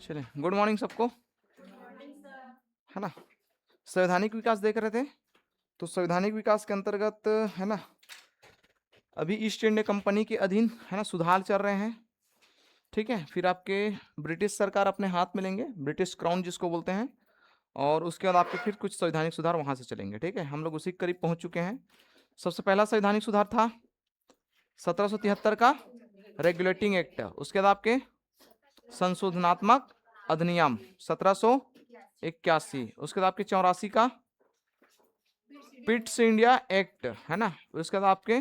चलिए, good morning सबको। है ना, संवैधानिक विकास देख रहे थे। तो संवैधानिक विकास के अंतर्गत है ना, अभी ईस्ट इंडिया कंपनी के अधीन है ना सुधार चल रहे हैं। ठीक है, फिर आपके ब्रिटिश सरकार अपने हाथ में लेंगे, ब्रिटिश क्राउन जिसको बोलते हैं, और उसके बाद आपके फिर कुछ संवैधानिक सुधार वहां से चलेंगे। ठीक है, हम लोग उसी के करीब पहुंच चुके हैं। सबसे पहला संवैधानिक सुधार था 1773 का रेगुलेटिंग एक्ट। उसके बाद आपके संशोधनात्मक अधिनियम 1781। उसके बाद आपके 84 का पिट्स इंडिया एक्ट है ना। उसके बाद आपके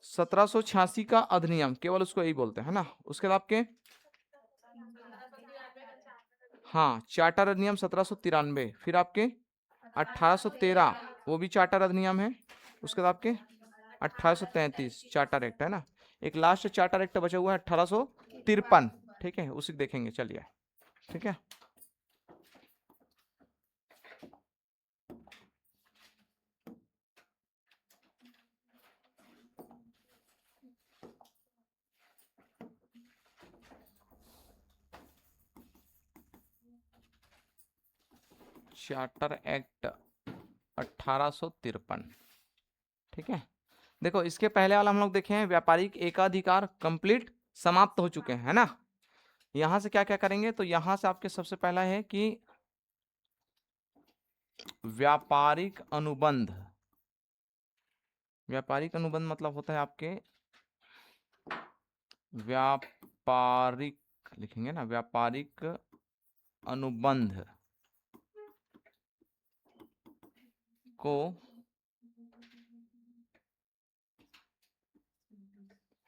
1786 का अधिनियम, केवल उसको यही बोलते हैं ना। उसके बाद आपके हाँ चार्टर अधिनियम 1793। फिर आपके 1813 वो भी चार्टर अधिनियम है। उसके बाद आपके 1833 चार्टर एक्ट है ना। एक लास्ट चार्टर एक्ट बचा हुआ है 1853। ठीक है, उसी देखेंगे, चलिए। ठीक है, चार्टर एक्ट 1853। ठीक है, देखो इसके पहले वाला हम लोग देखे हैं व्यापारिक एकाधिकार कंप्लीट समाप्त हो चुके हैं, है ना। यहां से क्या क्या करेंगे, तो यहां से आपके सबसे पहला है कि व्यापारिक अनुबंध। व्यापारिक अनुबंध मतलब होता है आपके व्यापारिक, लिखेंगे ना, व्यापारिक अनुबंध को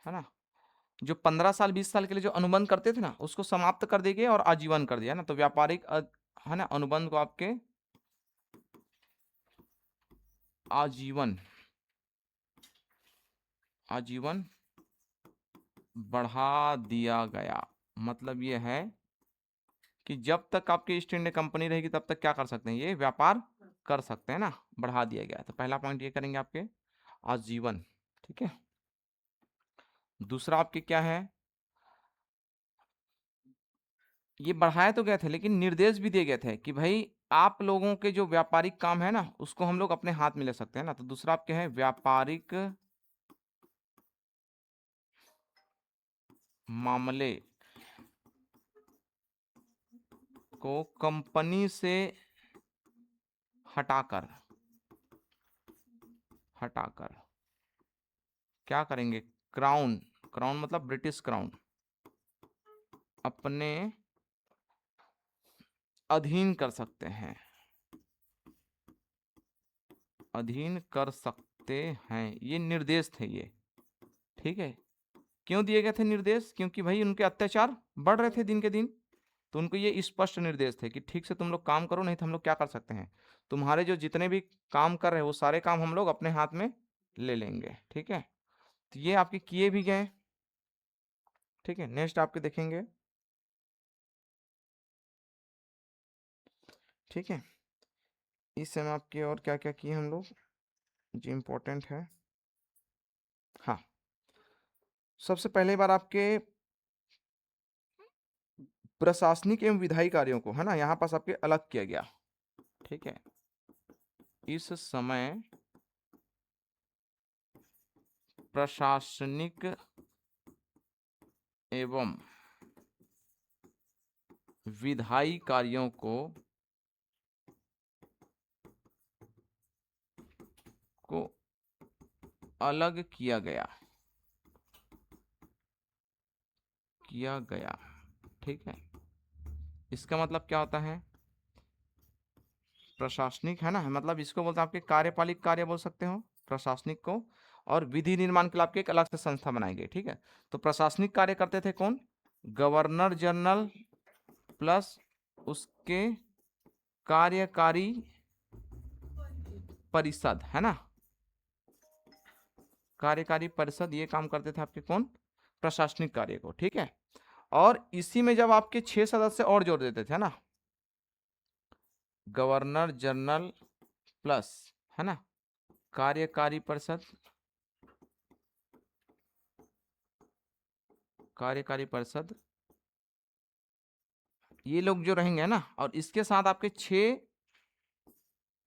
है ना, जो 15 साल 20 साल के लिए जो अनुबंध करते थे ना, उसको समाप्त कर देंगे और आजीवन कर दिया ना। तो व्यापारिक है ना अनुबंध को आपके आजीवन आजीवन बढ़ा दिया गया। मतलब ये है कि जब तक आपकी ईस्ट इंडिया कंपनी रहेगी तब तक क्या कर सकते हैं, ये व्यापार कर सकते हैं ना, बढ़ा दिया गया। तो पहला पॉइंट ये करेंगे आपके आजीवन। ठीक है, दूसरा आपके क्या है, ये बढ़ाए तो गए थे लेकिन निर्देश भी दिए गए थे कि भाई आप लोगों के जो व्यापारिक काम है ना उसको हम लोग अपने हाथ में ले सकते हैं ना। तो दूसरा आपके है व्यापारिक मामले को कंपनी से हटाकर हटाकर क्या करेंगे, क्राउन, क्राउन मतलब ब्रिटिश क्राउन, अपने अधीन कर सकते हैं, अधीन कर सकते हैं। ये निर्देश थे ये। ठीक है, क्यों दिए गए थे निर्देश, क्योंकि भाई उनके अत्याचार बढ़ रहे थे दिन के दिन। तो उनको ये स्पष्ट निर्देश थे कि ठीक से तुम लोग काम करो, नहीं तो हम लोग क्या कर सकते हैं, तुम्हारे जो जितने भी काम कर रहे हैं वो सारे काम हम लोग अपने हाथ में ले लेंगे। ठीक है, तो ये आपके किए भी गए। ठीक है, नेक्स्ट आपके देखेंगे। ठीक है, इस समय आपके और क्या क्या किए हम लोग जो इम्पोर्टेंट है। हाँ, सबसे पहले बार आपके प्रशासनिक एवं विधायी कार्यों को है ना यहाँ पास आपके अलग किया गया। ठीक है, इस समय प्रशासनिक एवं विधायी कार्यों को अलग किया गया। ठीक है, इसका मतलब क्या होता है, प्रशासनिक है ना, मतलब इसको बोलते हैं आपके कार्यपालिक कार्य बोल सकते हो प्रशासनिक को, और विधि निर्माण के लिए आपके एक अलग से संस्था बनाई गई। ठीक है, तो प्रशासनिक कार्य करते थे कौन, गवर्नर जनरल प्लस उसके कार्यकारी परिषद है ना, कार्यकारी परिषद, ये काम करते थे आपके कौन, प्रशासनिक कार्य को। ठीक है, और इसी में जब आपके 6 सदस्य और जोड़ देते थे ना, गवर्नर जनरल प्लस है ना कार्यकारी परिषद, कार्यकारी परिषद ये लोग जो रहेंगे ना, और इसके साथ आपके 6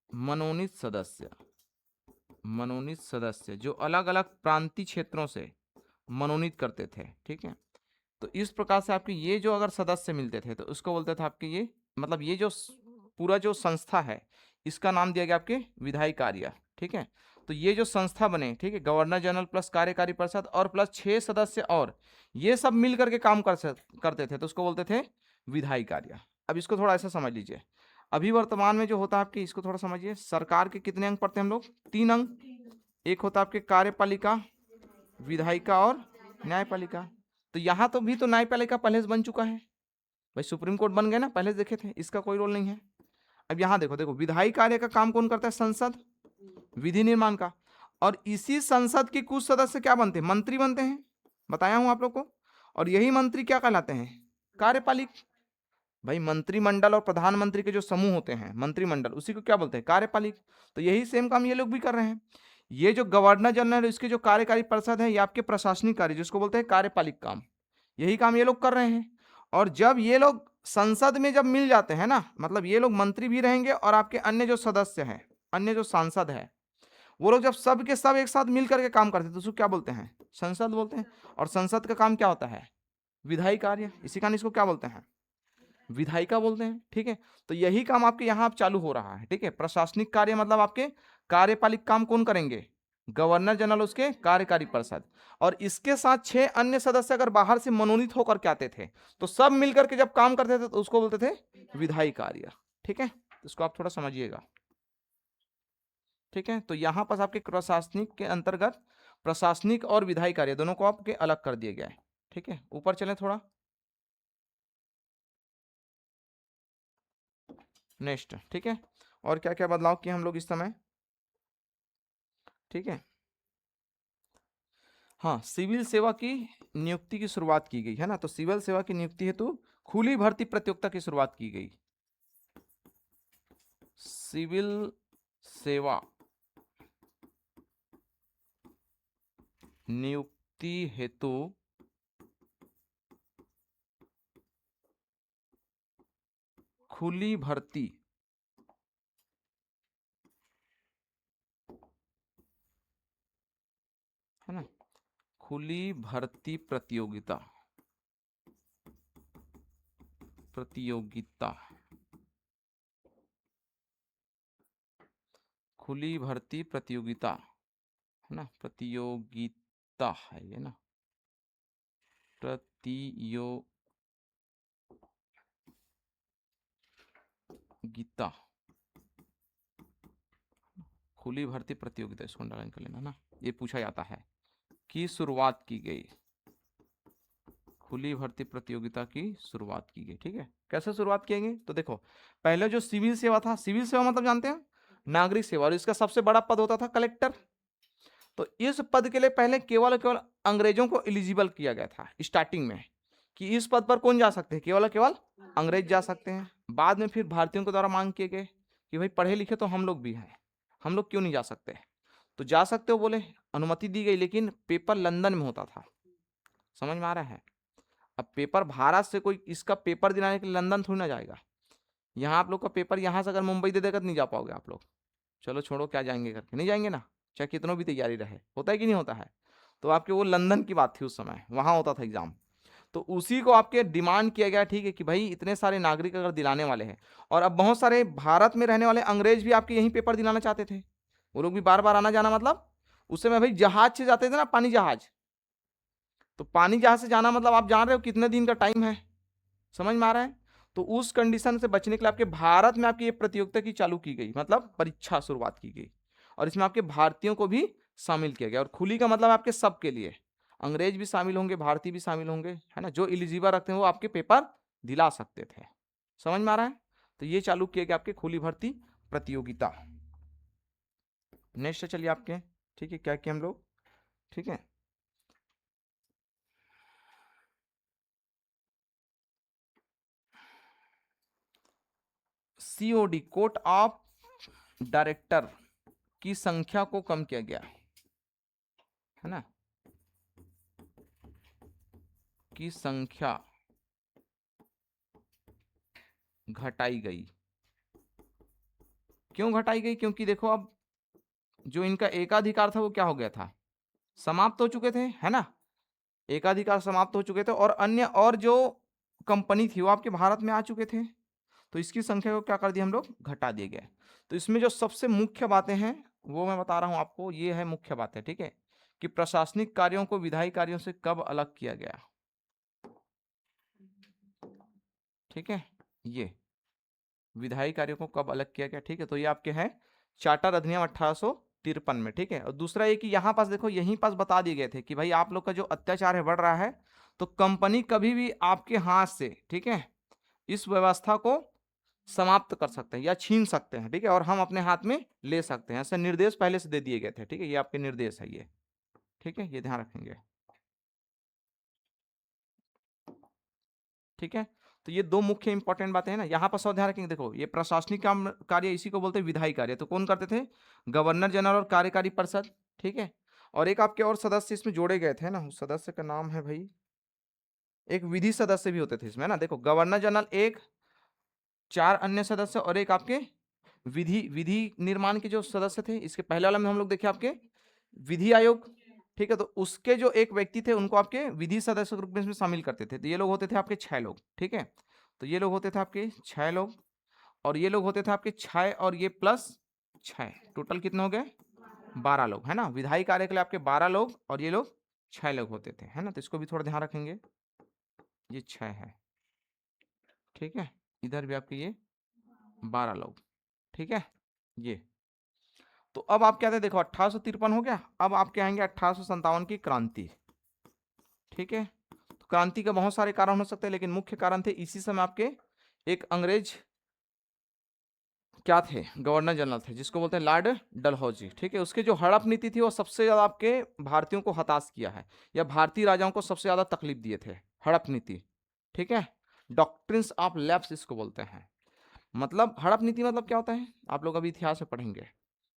मनोनीत सदस्य जो अलग अलग प्रांतीय क्षेत्रों से मनोनीत करते थे, ठीक है। तो इस प्रकार से आपके ये जो अगर सदस्य मिलते थे तो उसको बोलते थे आपके ये, मतलब ये जो पूरा जो संस्था है इसका नाम दिया गया आपके विधायी कार्य, ठीक है। तो ये जो संस्था बने, ठीक है, गवर्नर जनरल प्लस कार्यकारी परिषद और प्लस 6 सदस्य, और ये सब मिल करके काम करते थे, तो उसको बोलते थे विधायी कार्य। अब इसको थोड़ा ऐसा समझ लीजिए, अभी वर्तमान में जो होता है आपके, इसको थोड़ा समझिए, सरकार के कितने अंग पढ़ते हैं हम लोग? 3 अंग। एक होता है आपके कार्यपालिका, विधायिका और न्यायपालिका। तो यहाँ तो भी तो न्यायपालिका पहले से बन चुका है भाई, सुप्रीम कोर्ट बन गए ना, पहले से देखे थे, इसका कोई रोल नहीं है। अब यहाँ देखो देखो, विधायी कार्य का काम कौन करता है? संसद, विधि निर्माण का। और इसी संसद के कुछ सदस्य क्या बनते हैं? मंत्री बनते हैं, बताया हूं आप लोग को। और यही मंत्री क्या कहलाते हैं? कार्यपालिक। भाई मंत्रिमंडल और प्रधानमंत्री के जो समूह होते हैं मंत्रिमंडल, उसी को क्या बोलते हैं? कार्यपालिक। तो यही सेम काम ये लोग भी कर रहे हैं। ये जो गवर्नर जनरल, इसके जो कार्यकारी परिषद है, ये आपके प्रशासनिक कार्य जिसको बोलते हैं कार्यपालिक काम, यही काम ये लोग कर रहे हैं। और जब ये लोग संसद में जब मिल जाते हैं ना, मतलब ये लोग मंत्री भी रहेंगे और आपके अन्य जो सदस्य हैं, अन्य जो सांसद है, वो लोग जब सब के सब एक साथ मिल करके काम करते हैं तो उसको क्या बोलते हैं? संसद बोलते हैं। और संसद का काम क्या होता है? विधायी कार्य। इसी कारण इसको क्या बोलते हैं? विधायिका बोलते हैं, ठीक है। तो यही काम आपके यहाँ आप चालू हो रहा है, ठीक है। प्रशासनिक कार्य मतलब आपके कार्यपालिक काम कौन करेंगे? गवर्नर जनरल, उसके कार्यकारी परिषद। और इसके साथ 6 अन्य सदस्य अगर बाहर से मनोनीत होकर के आते थे, तो सब मिलकर के जब काम करते थे तो उसको बोलते थे विधायी कार्य, ठीक है। इसको आप थोड़ा समझिएगा, ठीक है। तो यहां पर आपके प्रशासनिक के अंतर्गत प्रशासनिक और विधायी कार्य दोनों को आपके अलग कर दिया गया है, ठीक है। ऊपर चलें थोड़ा, नेक्स्ट, ठीक है। और क्या क्या बदलाव किए हम लोग इस समय, ठीक है। हाँ, सिविल सेवा की नियुक्ति की शुरुआत की गई है ना। तो सिविल सेवा की नियुक्ति हेतु खुली भर्ती प्रतियोगिता की शुरुआत की गई। सिविल सेवा नियुक्ति हेतु खुली भर्ती है ना, खुली भर्ती प्रतियोगिता खुली भर्ती प्रतियोगिता है ना, प्रतियोगिता है ये ना, प्रतियोगिता, खुली भर्ती प्रतियोगिता, इसको अंडरलाइन कर लेना ना, ये पूछा जाता है की शुरुआत की गई। खुली भर्ती प्रतियोगिता की शुरुआत की गई, ठीक है। कैसे शुरुआत की गई? तो देखो, पहले जो सिविल सेवा था, सिविल सेवा मतलब जानते हैं नागरिक सेवा, और इसका सबसे बड़ा पद होता था कलेक्टर। तो इस पद के लिए पहले केवल केवल अंग्रेजों को एलिजिबल किया गया था स्टार्टिंग में, कि इस पद पर कौन जा सकते हैं? केवल केवल अंग्रेज जा सकते हैं। बाद में फिर भारतीयों के द्वारा मांग किए गए कि भाई पढ़े लिखे तो हम लोग भी हैं, हम लोग क्यों नहीं जा सकते? तो जा सकते हो बोले, अनुमति दी गई, लेकिन पेपर लंदन में होता था। समझ में आ रहा है? अब पेपर भारत से कोई इसका पेपर दिलाने के लिए लंदन थोड़ी ना जाएगा। यहाँ आप लोग का पेपर यहाँ से अगर मुंबई दे देगा तो नहीं जा पाओगे आप लोग। चलो छोड़ो, क्या जाएंगे करके, नहीं जाएंगे ना, चाहे कितनों भी तैयारी रहे। होता है कि नहीं होता है? तो आपके वो लंदन की बात थी, उस समय वहाँ होता था एग्जाम। तो उसी को आपके डिमांड किया गया, ठीक है, कि भाई इतने सारे नागरिक अगर दिलाने वाले हैं, और अब बहुत सारे भारत में रहने वाले अंग्रेज भी आपके यहीं पेपर दिलाना चाहते थे। वो लोग भी बार बार आना जाना, मतलब उस समय भाई जहाज से जाते थे ना, पानी जहाज। तो पानी जहाज से जाना मतलब आप जान रहे हो कितने दिन का टाइम है। समझ में आ रहा है? तो उस कंडीशन से बचने के लिए आपके भारत में आपकी ये प्रतियोगिता की चालू की गई, मतलब परीक्षा शुरुआत की गई, और इसमें आपके भारतीयों को भी शामिल किया गया। और खुली का मतलब आपके सबके लिए, अंग्रेज भी शामिल होंगे, भारतीय भी शामिल होंगे, है ना। जो एलिजिबल रखते हैं वो आपके पेपर दिला सकते थे। समझ में आ रहा है? तो ये चालू किया गया आपके खुली भर्ती प्रतियोगिता। नेक्स्ट चलिए आपके, ठीक है, क्या किया हम लोग, ठीक है। सीओडी, कोर्ट ऑफ डायरेक्टर की संख्या को कम किया गया, है ना, की संख्या घटाई गई। क्यों घटाई गई? क्योंकि देखो अब जो इनका एकाधिकार था वो क्या हो गया था, समाप्त हो चुके थे, है ना। एकाधिकार समाप्त हो चुके थे और अन्य और जो कंपनी थी वो आपके भारत में आ चुके थे, तो इसकी संख्या को क्या कर दिया हम लोग, घटा दिए गए। तो इसमें जो सबसे मुख्य बातें हैं वो मैं बता रहा हूं आपको, ये है मुख्य बातें, ठीक है, कि प्रशासनिक कार्यों को विधायी कार्यों से कब अलग किया गया, ठीक है, ये विधायी कार्यों को कब अलग किया गया, ठीक है। तो ये आपके हैं चार्टर अधिनियम 1853 में, ठीक है। और दूसरा ये कि यहाँ पास देखो, यहीं पास बता दिए गए थे कि भाई आप लोग का जो अत्याचार है बढ़ रहा है, तो कंपनी कभी भी आपके हाथ से, ठीक है, इस व्यवस्था को समाप्त कर सकते हैं या छीन सकते हैं, ठीक है, और हम अपने हाथ में ले सकते हैं। ऐसे निर्देश पहले से दे दिए गए थे, ठीक है, ये आपके निर्देश है ये, ठीक है, ये ध्यान रखेंगे, ठीक है। तो ये दो मुख्य इंपॉर्टेंट बातें हैं ना, यहाँ पर सब ध्यान रखेंगे। देखो ये प्रशासनिक काम कार्य इसी को बोलते हैं विधायी कार्य, तो कौन करते थे, गवर्नर जनरल और कार्यकारी परिषद, ठीक है। और एक आपके और सदस्य इसमें जोड़े गए थे ना, उस सदस्य का नाम है भाई, एक विधि सदस्य भी होते थे इसमें ना, देखो गवर्नर जनरल एक, चार अन्य सदस्य और एक आपके विधि विधि निर्माण के जो सदस्य थे। इसके पहले वाला में हम लोग देखे आपके विधि आयोग, ठीक है, तो उसके जो एक व्यक्ति थे उनको आपके विधि सदस्य के रूप में इसमें शामिल करते थे। तो ये लोग होते थे आपके 6 लोग, ठीक है। तो ये लोग होते थे आपके 6 लोग और ये लोग होते थे आपके 6 और ये प्लस 6, टोटल कितने हो गए, 12 लोग, है ना। विधायी कार्य के लिए आपके 12 लोग और ये लोग 6 लोग होते थे, है ना। तो इसको भी थोड़ा ध्यान रखेंगे, ये 6 है, ठीक है, इधर भी आपके ये 12 लोग, ठीक है, ये। तो अब आप क्या थे, देखो 1853 हो गया, अब आपके आएंगे 1857 की क्रांति, ठीक है। तो क्रांति के बहुत सारे कारण हो सकते हैं, लेकिन मुख्य कारण थे इसी समय आपके एक अंग्रेज क्या थे, गवर्नर जनरल थे, जिसको बोलते हैं लॉर्ड डलहौजी, ठीक है। उसके जो हड़प नीति थी वो सबसे ज्यादा आपके भारतीयों को हताश किया है, या भारतीय राजाओं को सबसे ज्यादा तकलीफ दिए थे, हड़प नीति, ठीक है। डॉक्ट्रिन्स ऑफ लैप्स इसको बोलते हैं। मतलब हड़प नीति मतलब क्या होता है, आप लोग अभी इतिहास में पढ़ेंगे,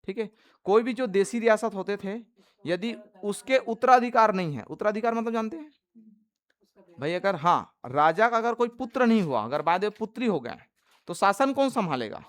ठीक है। कोई भी जो देसी रियासत होते थे, यदि उसके उत्तराधिकार नहीं है, उत्तराधिकार मतलब जानते हैं भाई, अगर हाँ राजा का अगर कोई पुत्र नहीं हुआ, अगर बाद में पुत्री हो गए, तो शासन कौन संभालेगा,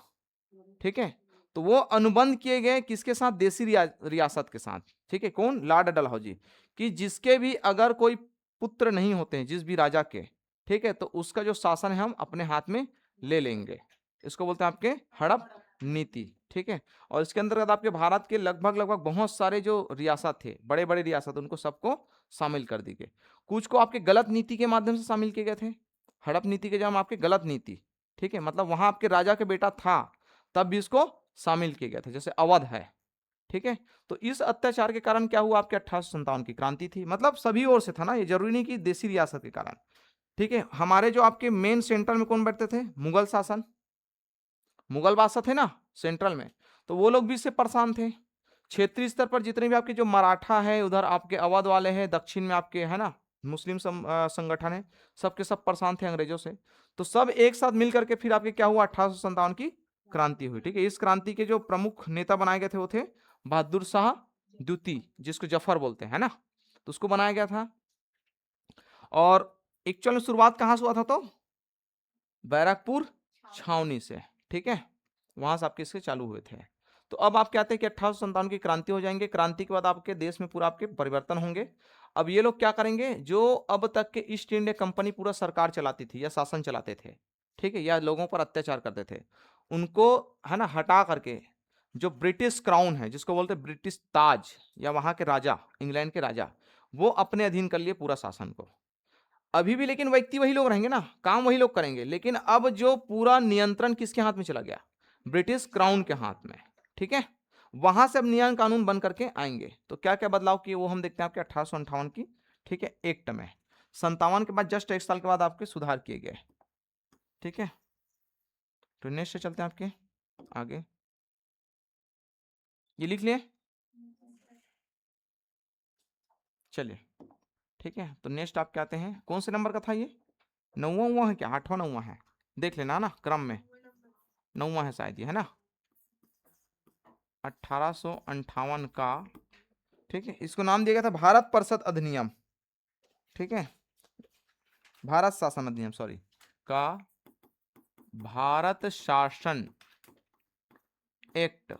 ठीक है। तो वो अनुबंध किए गए किसके साथ, देसी रियासत के साथ, ठीक है, कौन, लॉर्ड डलहौजी, कि जिसके भी अगर कोई पुत्र नहीं होते हैं जिस भी राजा के, ठीक है, तो उसका जो शासन है हम अपने हाथ में ले लेंगे, इसको बोलते हैं आपके हड़प नीति, ठीक है। और इसके अंतर्गत आपके भारत के लगभग लगभग बहुत सारे जो रियासत थे, बड़े बड़े रियासत, उनको सबको शामिल कर दी गई। कुछ को आपके गलत नीति के माध्यम से शामिल किए गए थे, हड़प नीति के जब आपके गलत नीति, ठीक है, मतलब वहां आपके राजा के बेटा था तब भी इसको शामिल किया गया था, जैसे अवध है, ठीक है। तो इस अत्याचार के कारण क्या हुआ, आपके 1857 की क्रांति थी, मतलब सभी ओर से था ना, ये जरूरी नहीं कि देसी रियासत के कारण, ठीक है। हमारे जो आपके मेन सेंटर में कौन बैठते थे, मुगल शासन, मुगल बादशाह थे ना सेंट्रल में, तो वो लोग भी इससे परेशान थे। क्षेत्रीय स्तर पर जितने भी आपके जो मराठा है, उधर आपके अवध वाले हैं, दक्षिण में आपके है ना मुस्लिम संगठन है, सबके सब परेशान थे अंग्रेजों से। तो सब एक साथ मिल करके फिर आपके क्या हुआ, 1857 की क्रांति हुई, ठीक है। इस क्रांति के जो प्रमुख नेता बनाए गए थे वो थे बहादुर शाह द्वितीय, जिसको जफर बोलते हैं, है ना, तो उसको बनाया गया था। और एक्चुअल में शुरुआत कहाँ से हुआ था, तो बैरकपुर छावनी से, ठीक है, वहां से आपके इसके चालू हुए थे। तो अब आप कहते हैं कि 1857 की क्रांति हो जाएंगे, क्रांति के बाद आपके देश में पूरा आपके परिवर्तन होंगे। अब ये लोग क्या करेंगे, जो अब तक के ईस्ट इंडिया कंपनी पूरा सरकार चलाती थी या शासन चलाते थे, ठीक है, या लोगों पर अत्याचार करते थे, उनको है ना हटा करके जो ब्रिटिश क्राउन है, जिसको बोलते हैं ब्रिटिश ताज, या वहां के राजा, इंग्लैंड के राजा, वो अपने अधीन कर लिए पूरा शासन को। अभी भी लेकिन व्यक्ति वही लोग रहेंगे ना, काम वही लोग करेंगे, लेकिन अब जो पूरा नियंत्रण किसके हाथ में चला गया, ब्रिटिश क्राउन के हाथ में, ठीक है। वहां से अब नियम कानून बन करके आएंगे। तो क्या क्या बदलाव किए वो हम देखते हैं आपके 1858 की, ठीक है, एक्ट में। 57 के बाद जस्ट 1 साल के बाद आपके सुधार किए गए, ठीक है। तो नेक्स्ट से चलते हैं आपके आगे, ये लिख लिए, चलिए, ठीक है। तो नेक्स्ट आप क्या आते हैं, कौन से नंबर का था ये, 9वां हुआ है क्या, 8वां 9वां है, देख लेना ना क्रम में, 9वां है शायद ये, है ना, 1858 का, ठीक है। इसको नाम दिया गया था भारत परिषद अधिनियम, ठीक है, भारत शासन अधिनियम सॉरी का भारत शासन एक्ट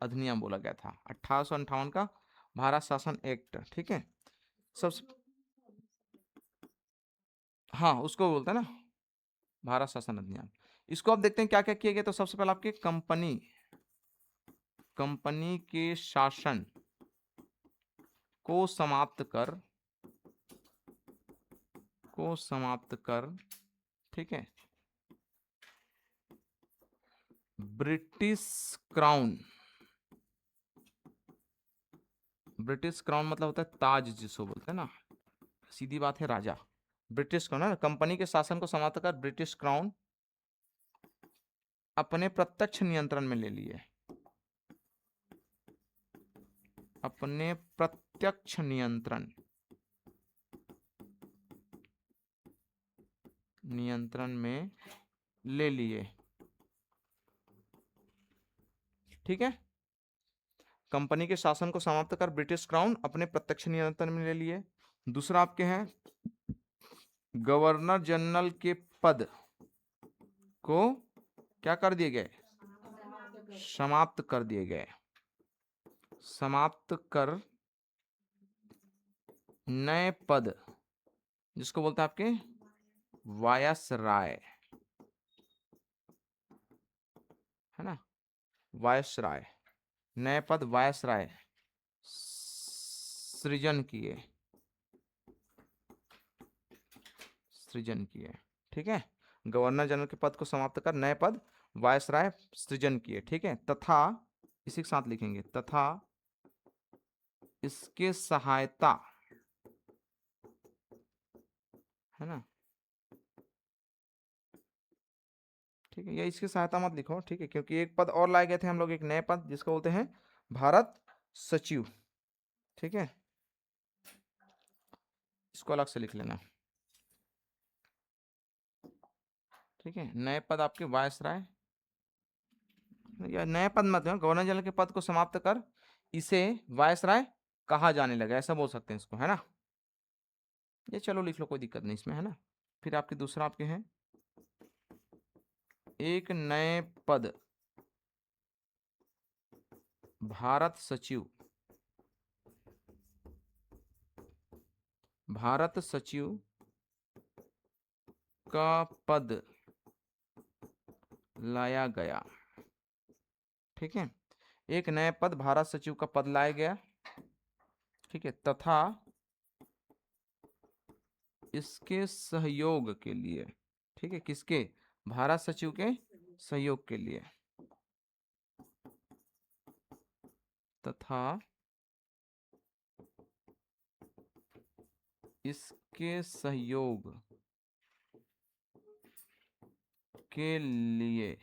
अधिनियम बोला गया था, 1858 का भारत शासन एक्ट। ठीक है, सबसे हाँ उसको बोलते हैं ना भारत शासन अधिनियम। इसको आप देखते हैं क्या क्या किया गया। तो सबसे पहले आपके कंपनी के शासन को समाप्त कर ठीक है, ब्रिटिश क्राउन मतलब होता है ताज जिसको बोलते हैं ना, सीधी बात है राजा। ब्रिटिश क्राउन है, कंपनी के शासन को समाप्त कर ब्रिटिश क्राउन अपने प्रत्यक्ष नियंत्रण में ले लिए। अपने प्रत्यक्ष नियंत्रण में ले लिए। ठीक है, कंपनी के शासन को समाप्त कर ब्रिटिश क्राउन अपने प्रत्यक्ष नियंत्रण में ले लिए। दूसरा आपके हैं गवर्नर जनरल के पद को क्या कर दिए गए, समाप्त कर दिए गए। समाप्त कर नए पद जिसको बोलते हैं आपके वायसराय, है ना, वायसराय, नए पद वायसराय सृजन किए। ठीक है, गवर्नर जनरल के पद को समाप्त कर नए पद वायसराय सृजन किए। ठीक है, तथा इसी के साथ लिखेंगे तथा इसके सहायता, है ना, ठीक है, या इसकी सहायता मत लिखो। ठीक है, क्योंकि एक पद और लाए गए थे हम लोग, एक नए पद जिसको बोलते हैं भारत सचिव। ठीक है, इसको अलग से लिख लेना। ठीक है, नए पद आपके वायसराय, या नए पद मत, गवर्नर जनरल के पद को समाप्त कर इसे वायसराय कहा जाने लगा, ऐसा बोल सकते हैं इसको, है ना। ये चलो लिख लो, कोई दिक्कत नहीं इसमें, है ना। फिर आपके दूसरा आपके हैं एक नए पद भारत सचिव का पद लाया गया। ठीक है, एक नए पद भारत सचिव का पद लाया गया। ठीक है, तथा इसके सहयोग के लिए, ठीक है, किसके, भारत सचिव के सहयोग के लिए, तथा इसके सहयोग के लिए,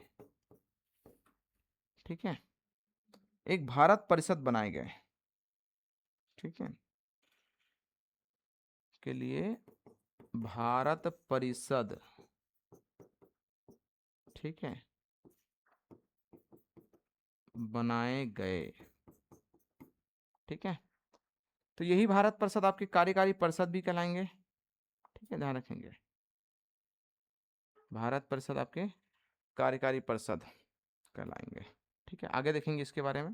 ठीक है, एक भारत परिषद बनाए गए। ठीक है, के लिए भारत परिषद, ठीक है, बनाए गए। ठीक है, तो यही भारत परिषद आपके कार्यकारी परिषद भी कहलाएंगे। ठीक है, ध्यान रखेंगे, भारत परिषद आपके कार्यकारी परिषद कहलाएंगे। ठीक है, आगे देखेंगे इसके बारे में।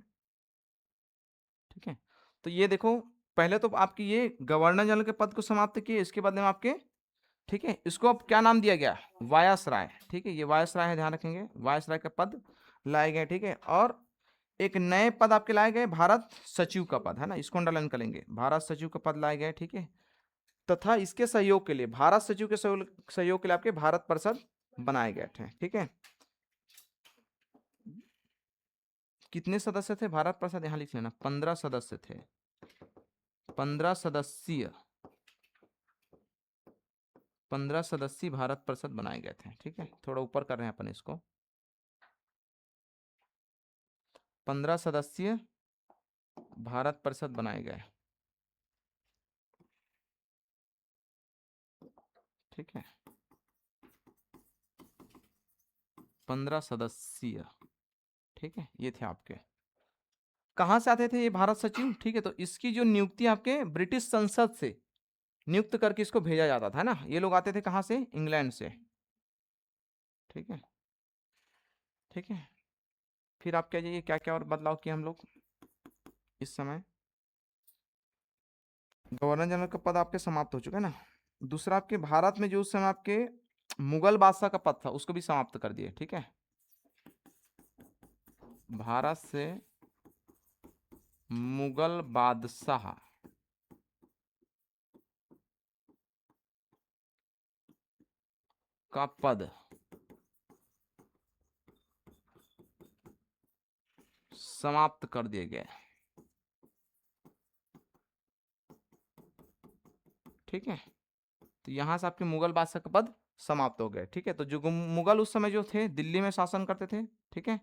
ठीक है, तो ये देखो, पहले तो आपकी ये गवर्नर जनरल के पद को समाप्त किए, इसके बाद में आपके, ठीक है, इसको अब क्या नाम दिया गया, वायसराय। ठीक है, ये वायसराय है, ध्यान रखेंगे, वायसराय का पद लाए गए। ठीक है, और एक नए पद आपके लाए गए भारत सचिव का पद, है ना, इसको अंडरलाइन करेंगे, भारत सचिव का पद लाए गए। ठीक है, तथा इसके सहयोग के लिए, भारत सचिव के सहयोग के लिए आपके भारत परिषद बनाए गए थे। ठीक है, कितने सदस्य थे भारत परिषद, यहां लिख लेना, 15 सदस्य थे, 15 सदस्यीय 15 सदस्यीय भारत परिषद बनाए गए थे। ठीक है, थोड़ा ऊपर कर रहे हैं अपन इसको, 15 सदस्यीय भारत परिषद बनाए गए। ठीक है, 15 सदस्यीय। ठीक है, ये थे आपके, कहां से आते थे ये भारत सचिव। ठीक है, तो इसकी जो नियुक्ति आपके ब्रिटिश संसद से नियुक्त करके इसको भेजा जाता था ना, ये लोग आते थे कहां से, इंग्लैंड से। ठीक है, ठीक है। फिर आप क्या जाइए, क्या क्या और बदलाव किए हम लोग इस समय। गवर्नर जनरल का पद आपके समाप्त हो चुका है ना। दूसरा, आपके भारत में जो उस समय आपके मुगल बादशाह का पद था उसको भी समाप्त कर दिए, ठीक है। भारत से मुगल बादशाह का पद समाप्त कर दिए गए, ठीक है। तो यहां से आपके मुगल बादशाह का पद समाप्त हो गए, ठीक है। तो जो मुगल उस समय जो थे दिल्ली में शासन करते थे, ठीक है,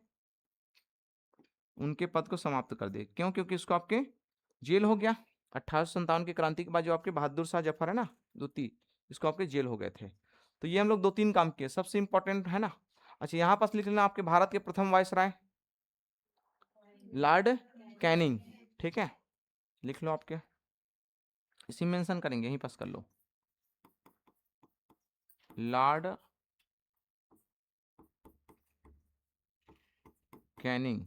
उनके पद को समाप्त कर दिए। क्यों? क्योंकि इसको आपके जेल हो गया। 1857 की क्रांति के बाद जो आपके बहादुर शाह जफर है ना द्वितीय, इसको आपके जेल हो गए थे। तो ये हम लोग 2-3 काम किए, सबसे इंपॉर्टेंट है ना। अच्छा, यहाँ पास लिख लेना आपके भारत के प्रथम वायसराय लॉर्ड कैनिंग, ठीक है, लिख लो। आपके इसी मेंशन करेंगे, यहीं पास कर लो, लॉर्ड कैनिंग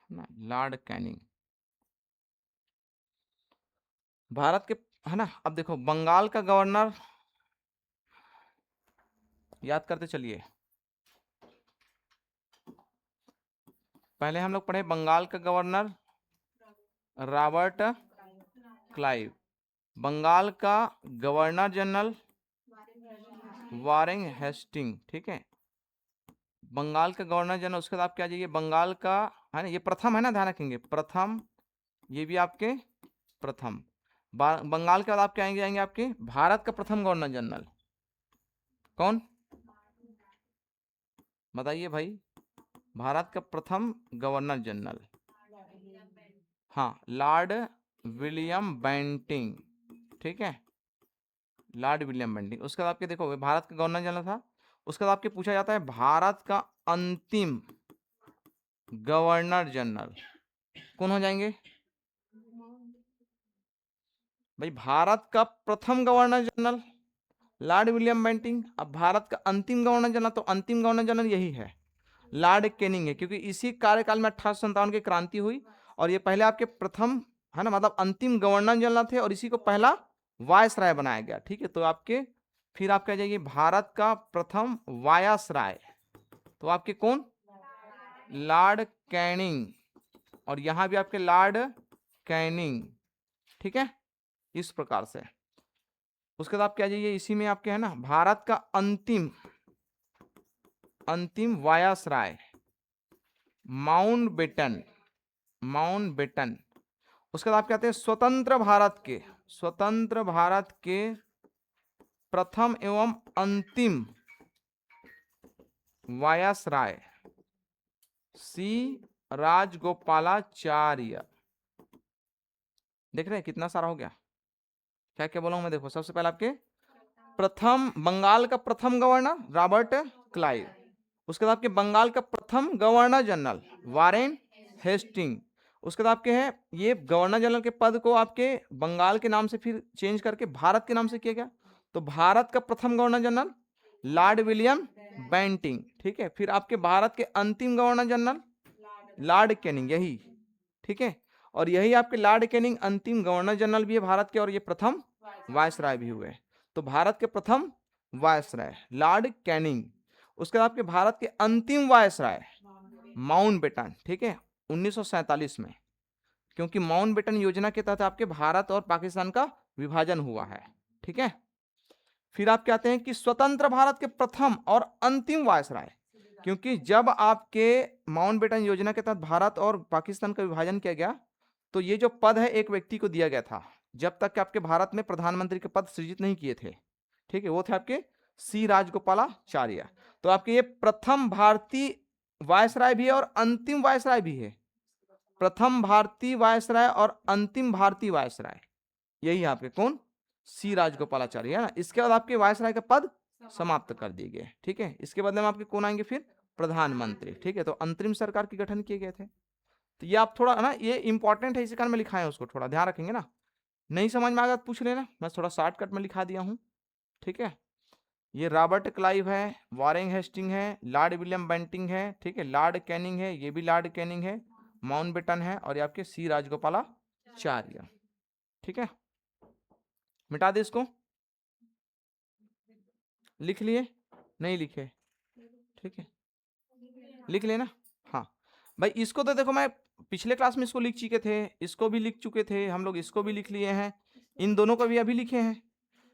ना, लॉर्ड कैनिंग भारत के, है ना। अब देखो, बंगाल का गवर्नर याद करते चलिए। पहले हम लोग पढ़े बंगाल का गवर्नर रॉबर्ट क्लाइव, बंगाल का गवर्नर जनरल वारेन हेस्टिंग, ठीक है, बंगाल का गवर्नर जनरल। उसके बाद आप क्या जाइए, बंगाल का, है ना, ये प्रथम है ना, ध्यान रखेंगे, प्रथम, ये भी आपके प्रथम। बंगाल के बाद आप क्या जाएंगे आपके भारत का प्रथम गवर्नर जनरल कौन, बताइए भाई। भारत का प्रथम गवर्नर जनरल, हाँ, लॉर्ड विलियम बेंटिंग, ठीक है, लॉर्ड विलियम बेंटिंग। उसके बाद आपके देखो, भारत का गवर्नर जनरल था। उसके बाद आपके पूछा जाता है भारत का अंतिम गवर्नर जनरल कौन हो जाएंगे भाई। भारत का प्रथम governor general lord William Bentinck. अब भारत का अंतिम गवर्नर जनरल, तो अंतिम गवर्नर जनरल यही है, लॉर्ड कैनिंग है, क्योंकि इसी कार्यकाल में 1857 की क्रांति हुई और ये पहले आपके प्रथम, है ना, मतलब अंतिम गवर्नर जनरल थे और इसी को पहला वायसराय बनाया गया, ठीक है। तो आपके फिर आप कह जाइए भारत का प्रथम वायसराय, तो आपके कौन, लॉर्ड कैनिंग, और यहां भी आपके लॉर्ड कैनिंग, ठीक है, इस प्रकार से। उसके बाद आप क्या जाइए, इसी में आपके, है ना, भारत का अंतिम वायसराय माउंटबेटन, माउंटबेटन। उसके बाद आप कहते हैं स्वतंत्र भारत के प्रथम एवं अंतिम वायसराय सी राजगोपालाचार्य। देख रहे हैं कितना सारा हो गया, क्या क्या बोला मैं। देखो, सबसे पहले आपके प्रथम बंगाल का प्रथम गवर्नर रॉबर्ट क्लाइव, उसके बाद आपके बंगाल का प्रथम गवर्नर जनरल वारेन हेस्टिंग। उसके बाद आपके हैं ये गवर्नर जनरल के पद को आपके बंगाल के नाम से फिर चेंज करके भारत के नाम से किया गया, तो भारत का प्रथम governor general lord William Bentinck, ठीक है। फिर आपके भारत के अंतिम गवर्नर जनरल लॉर्ड कैनिंग, यही, ठीक है। और यही आपके लॉर्ड कैनिंग अंतिम गवर्नर जनरल भी है भारत के, और ये प्रथम वायसराय भी हुए। तो भारत के प्रथम वायसराय लॉर्ड कैनिंग। उसके बाद आपके भारत के अंतिम वायसराय माउंटबेटन, ठीक है, 1947 में, क्योंकि माउंटबेटन योजना के तहत आपके भारत और पाकिस्तान का विभाजन हुआ है, ठीक है। फिर आप कहते हैं कि स्वतंत्र भारत के प्रथम और अंतिम वायसराय, क्योंकि जब आपके माउंटबेटन योजना के तहत भारत और पाकिस्तान का विभाजन किया गया, तो ये जो पद है एक व्यक्ति को दिया गया था, जब तक कि आपके भारत में प्रधानमंत्री के पद सृजित नहीं किए थे, ठीक है, वो थे आपके सी राजगोपालाचार्य। तो आपके ये प्रथम भारतीय वायसराय भी है और अंतिम वायसराय भी है, प्रथम भारतीय वायसराय और अंतिम भारतीय वायसराय, यही आपके कौन, सी राजगोपालाचार्य, है ना। इसके बाद आपके वायसराय का पद समाप्त कर दिए गए, ठीक है। इसके बदले में आपके कौन आएंगे फिर, प्रधानमंत्री, ठीक है। तो अंतरिम सरकार के गठन किए गए थे। तो ये आप थोड़ा, ना, ये इंपॉर्टेंट है, इसी कारण में लिखा है, उसको थोड़ा ध्यान रखेंगे ना। नहीं समझ में आएगा तो पूछ लेना, मैं थोड़ा शॉर्टकट में लिखा दिया हूँ, ठीक है। ये रॉबर्ट क्लाइव है, वॉरेन हेस्टिंग है, लॉर्ड विलियम बेंटिंग है, ठीक है, लॉर्ड कैनिंग है, ये भी लॉर्ड कैनिंग है, माउंटबेटन है, और ये आपके सी राजगोपालाचार्य। ठीक है, मिटा दे इसको, लिख लिए, नहीं लिखे, ठीक है, लिख लेना। हाँ भाई, इसको तो देखो मैं पिछले क्लास में इसको लिख चुके थे, इसको भी लिख चुके थे हम लोग, इसको भी लिख लिए हैं, इन दोनों को भी अभी लिखे हैं।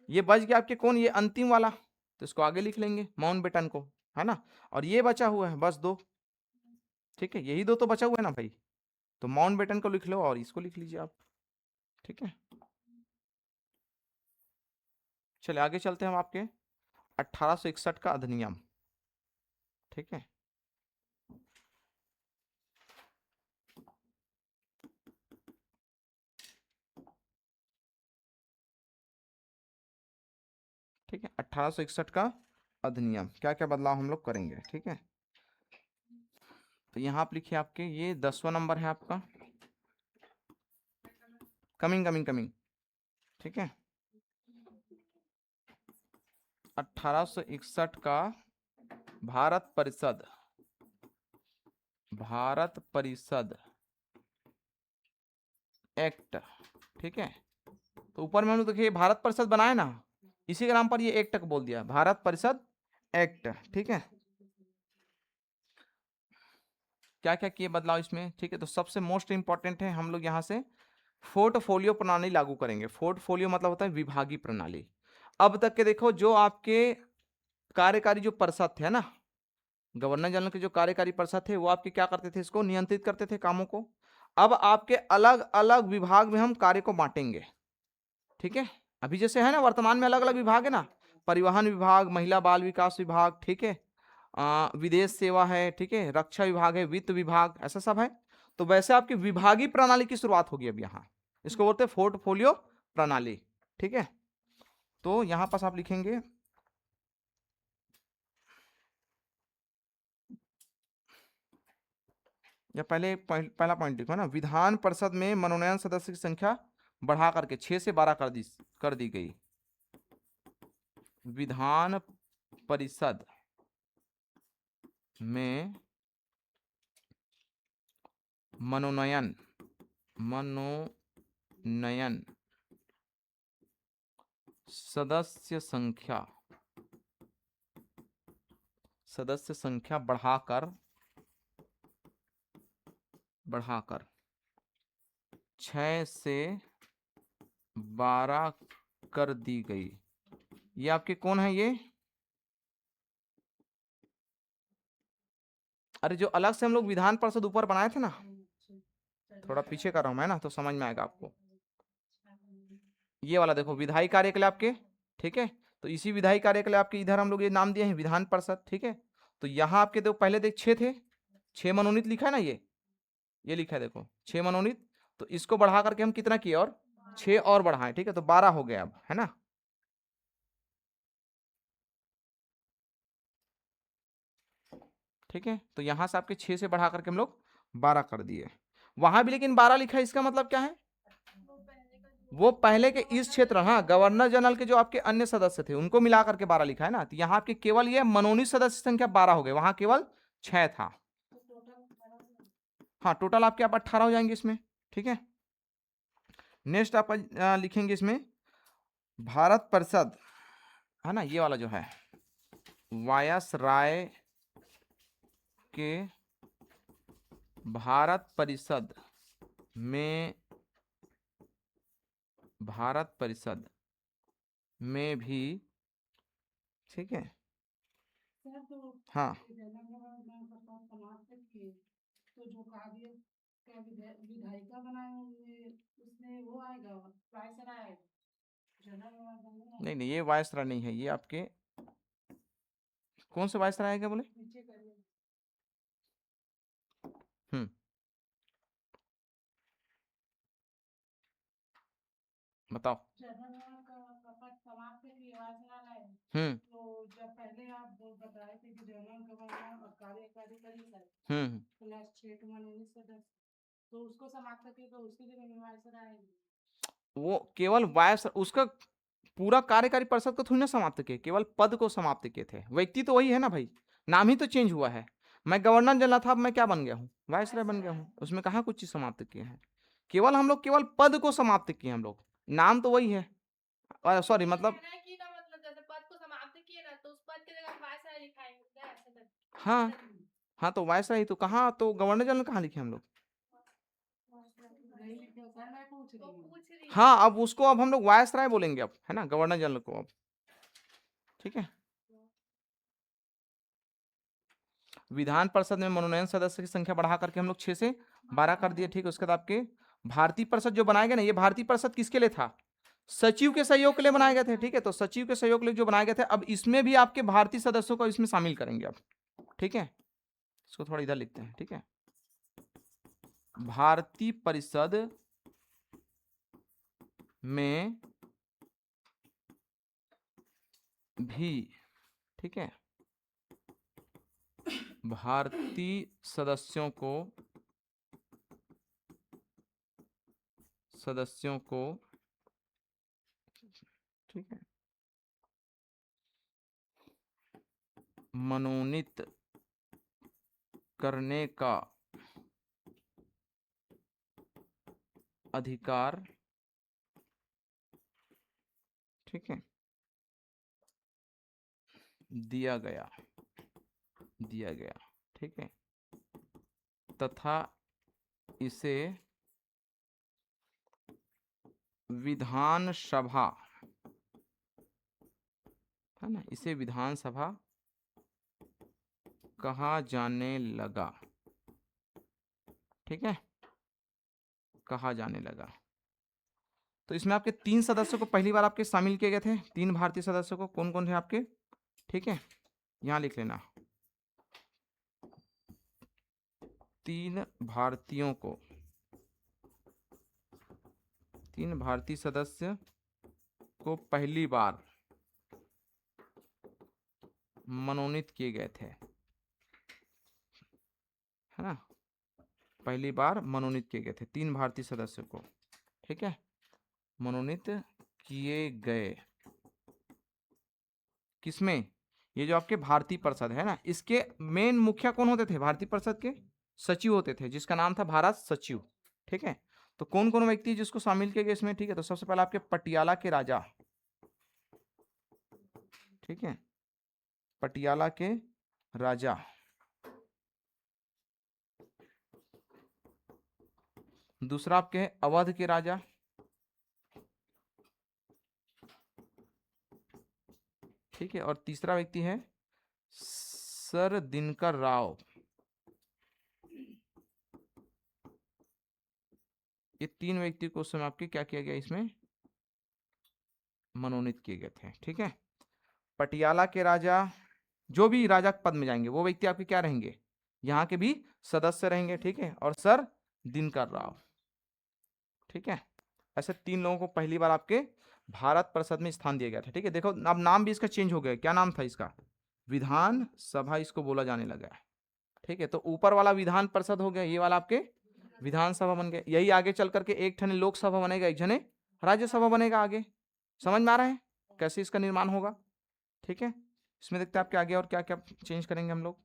ये बच गया आपके कौन, ये अंतिम वाला, तो इसको आगे लिख लेंगे माउंटबेटन को, है ना। और ये बचा हुआ है बस दो, ठीक है, यही दो तो बचा हुआ है ना भाई, तो माउंटबेटन को लिख लो और इसको लिख लीजिए आप, ठीक है। चलिए आगे चलते हैं हम आपके 1861 का अधिनियम, ठीक है। ठीक है, 1861 का अधिनियम, क्या क्या बदलाव हम लोग करेंगे, ठीक है। तो यहाँ आप लिखिए, आपके ये 10वां नंबर है आपका, कमिंग कमिंग कमिंग, ठीक है। 1861 का भारत परिषद, भारत परिषद एक्ट, ठीक है। तो ऊपर में हम लोग देखिए भारत परिषद बनाए ना, इसी के नाम पर ये एक्ट बोल दिया, भारत परिषद एक्ट, ठीक है। क्या क्या किए बदलाव इसमें, ठीक है। तो सबसे मोस्ट इंपॉर्टेंट है, हम लोग यहाँ से पोर्टफोलियो प्रणाली लागू करेंगे। पोर्टफोलियो मतलब होता है विभागीय प्रणाली। अब तक के देखो जो आपके कार्यकारी जो परिषद थे ना, गवर्नर जनरल के जो कार्यकारी परिषद थे, वो आपके क्या करते थे, इसको नियंत्रित करते थे कामों को। अब आपके अलग अलग विभाग में हम कार्य को बांटेंगे, ठीक है। अभी जैसे है ना, वर्तमान में अलग अलग विभाग है ना, परिवहन विभाग, महिला बाल विकास विभाग, ठीक है, विदेश सेवा है, ठीक है, रक्षा विभाग है, वित्त विभाग, ऐसा सब है। तो वैसे आपकी विभागीय प्रणाली की शुरुआत होगी अब यहाँ, इसको बोलते हैं पोर्टफोलियो प्रणाली, ठीक है। तो यहां पास आप लिखेंगे, या पहला पॉइंट लिखो ना, विधान परिषद में मनोनयन सदस्य की संख्या बढ़ा करके 6 से 12 कर दी गई। विधान परिषद में मनोनयन सदस्य संख्या बढ़ाकर 6 से 12 कर दी गई। ये आपके कौन है ये, अरे जो अलग से हम लोग विधान परिषद ऊपर बनाए थे ना, थोड़ा पीछे कर रहा हूं मैं ना, तो समझ में आएगा आपको। ये वाला देखो, विधायी कार्य के लिए आपके, ठीक है। तो इसी विधायी कार्य के लिए आपके इधर हम लोग ये नाम दिए हैं विधान परिषद, ठीक है। तो यहाँ आपके देखो पहले देख 6 थे, 6 मनोनीत लिखा है ना, ये लिखा है देखो 6 मनोनीत। तो इसको बढ़ा करके हम कितना किए, और 6 और बढ़ाएं, ठीक है, तो 12 हो गया अब, है ना। ठीक है, तो यहां से आपके 6 से बढ़ा करके हम लोग 12 कर दिए। वहां भी लेकिन 12 लिखा है, इसका मतलब क्या है, वो पहले के इस क्षेत्र, हाँ, गवर्नर जनरल के जो आपके अन्य सदस्य थे उनको मिला करके 12 लिखा है ना। तो यहाँ आपके केवल ये मनोनीत सदस्य संख्या 12 हो गए, वहां केवल 6 था। हाँ, टोटल आपके आप 18 हो जाएंगे इसमें, ठीक है। नेक्स्ट आप लिखेंगे इसमें भारत परिषद, है ना, ये वाला जो है, वायसराय के भारत परिषद में भी, ठीक है, हाँ, तो जो कार्य का विधायिका बनाए होंगे उसमें वो आएगा, वायसराय आएगा, नहीं नहीं, ये वायसराय नहीं है, ये आपके कौन से वायसराय आएगा बोले, हम्म, बताओ, तो जब पहले आप बताए थे कि जनरल गवर्नर और कार्यकारी परिषद प्लस 6 मनोनीत सदस्य, तो उसको समाप्त करके तो उसकी जगह वायसराय आएगी। वो केवल वायस उसका पूरा कार्यकारी परिषद को थोड़ी ना समाप्त किए, केवल पद को समाप्त किए थे। व्यक्ति तो वही है ना भाई, नाम ही तो चेंज हुआ है। मैं गवर्नर जनरल था, अब मैं क्या बन गया हूँ, वायसराय बन गया हूँ। उसमें कहाँ कुछ चीज समाप्त किए हैं, केवल हम लोग केवल पद को समाप्त किए हम लोग, नाम तो वही है। सॉरी मतलब हाँ हाँ, तो वायसराय ही तो, कहाँ तो गवर्नर जनरल कहाँ लिखे हम लोग। हाँ, अब उसको अब हम लोग वायसराय बोलेंगे अब, है ना, गवर्नर जनरल को अब, ठीक है। विधान परिषद में मनोनयन सदस्य की संख्या बढ़ा करके हम लोग 6 से 12 कर दिए, ठीक है। उसके बाद आपके भारतीय परिषद जो बनाए गए ना, ये भारतीय परिषद किसके लिए था, सचिव के सहयोग के लिए बनाए गए थे, ठीक है। तो सचिव के सहयोग के लिए जो बनाए गए थे, अब इसमें भी आपके भारतीय सदस्यों को इसमें शामिल करेंगे अब, ठीक है। इसको थोड़ा इधर लिखते हैं, ठीक है। भारतीय परिषद में भी, ठीक है, भारतीय सदस्यों को ठीक है मनोनीत करने का अधिकार, ठीक है, दिया गया, ठीक है। तथा इसे विधानसभा, है ना, इसे विधानसभा कहा जाने लगा, ठीक है, कहा जाने लगा। तो इसमें आपके 3 सदस्यों को पहली बार आपके शामिल किए गए थे, 3 भारतीय सदस्यों को, कौन कौन थे आपके, ठीक है, यहां लिख लेना। 3 भारतीयों को, 3 भारतीय सदस्य को पहली बार मनोनीत किए गए थे, है ना, पहली बार मनोनीत किए गए थे 3 भारतीय सदस्यों को, ठीक है, मनोनीत किए गए। किसमें, ये जो आपके भारतीय परिषद है ना, इसके मेन मुखिया कौन होते थे, भारतीय परिषद के सचिव होते थे, जिसका नाम था भारत सचिव, ठीक है। तो कौन कौन व्यक्ति जिसको शामिल किए गए इसमें, ठीक है। तो सबसे पहले आपके पटियाला के राजा, ठीक है, पटियाला के राजा, दूसरा आपके है अवध के राजा, ठीक है, और तीसरा व्यक्ति है सर दिनकर राव। ये 3 व्यक्ति को उस समय आपके क्या किया गया, इसमें मनोनीत किए गए थे, ठीक है। पटियाला के राजा, जो भी राजा पद में जाएंगे वो व्यक्ति आपके क्या रहेंगे, यहाँ के भी सदस्य रहेंगे, ठीक है, और सर दिनकर राव, ठीक है। ऐसे 3 लोगों को पहली बार आपके भारत परिषद में स्थान दिया गया था, ठीक है। देखो अब नाम भी इसका चेंज हो गया, क्या नाम था इसका, विधान सभा इसको बोला जाने लगा है, ठीक है। तो ऊपर वाला विधान परिषद हो गया, ये वाला आपके विधानसभा बन गया। यही आगे चल करके एक ठने लोकसभा बनेगा, एक जने राज्यसभा बनेगा आगे। समझ में आ रहा है कैसे इसका निर्माण होगा, ठीक है। इसमें देखते हैं आपके आगे और क्या क्या चेंज करेंगे हम लोग।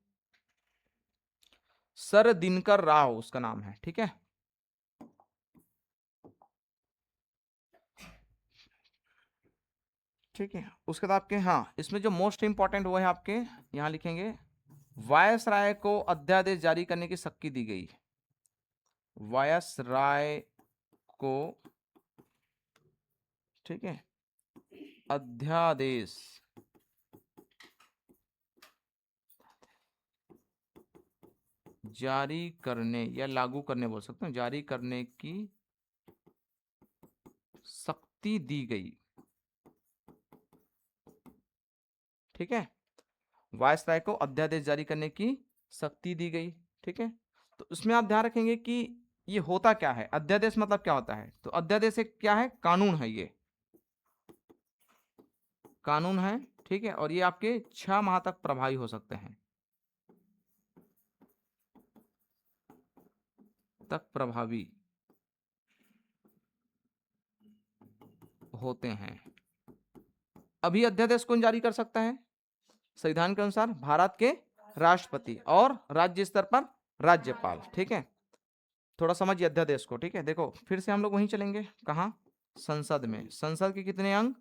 सर दिनकर राव उसका नाम है, ठीक है। ठीक है, उसके बाद आपके, हाँ, इसमें जो मोस्ट इंपॉर्टेंट वो है आपके, यहां लिखेंगे वायसराय को अध्यादेश जारी करने की शक्ति दी गई। वायसराय को, ठीक है, अध्यादेश जारी करने या लागू करने बोल सकते हैं, जारी करने की शक्ति दी गई, ठीक है। वायसराय को अध्यादेश जारी करने की शक्ति दी गई, ठीक है। तो उसमें आप ध्यान रखेंगे कि ये होता क्या है, अध्यादेश मतलब क्या होता है। तो अध्यादेश एक क्या है, कानून है, ये कानून है, ठीक है। और ये आपके 6 माह तक प्रभावी हो सकते हैं, तक प्रभावी होते हैं, अभी अध्यादेश कौन जारी कर सकता है? संविधान के अनुसार भारत के राष्ट्रपति और राज्य स्तर पर राज्यपाल। ठीक है, थोड़ा समझिए अध्यादेश को। ठीक है, देखो फिर से हम लोग वहीं चलेंगे, कहाँ? संसद में। संसद के कितने अंग?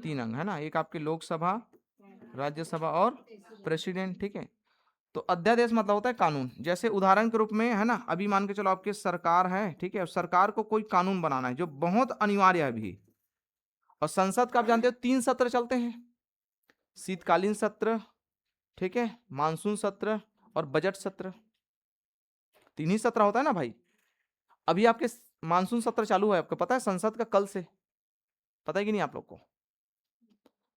3 अंग है ना, एक आपके लोकसभा, राज्यसभा और प्रेसिडेंट। ठीक है, तो अध्यादेश मतलब होता है कानून। जैसे उदाहरण के रूप में है ना, अभी मान के चलो आपकी सरकार है, ठीक है, सरकार को कोई कानून बनाना है जो बहुत अनिवार्य है अभी, और संसद का आप जानते हो 3 सत्र चलते हैं, शीतकालीन सत्र, ठीक है, मानसून सत्र और बजट सत्र। 3 ही सत्र होता है ना भाई। अभी आपके मानसून सत्र चालू है, आपको पता है संसद का कल से, पता है कि नहीं आप लोग को?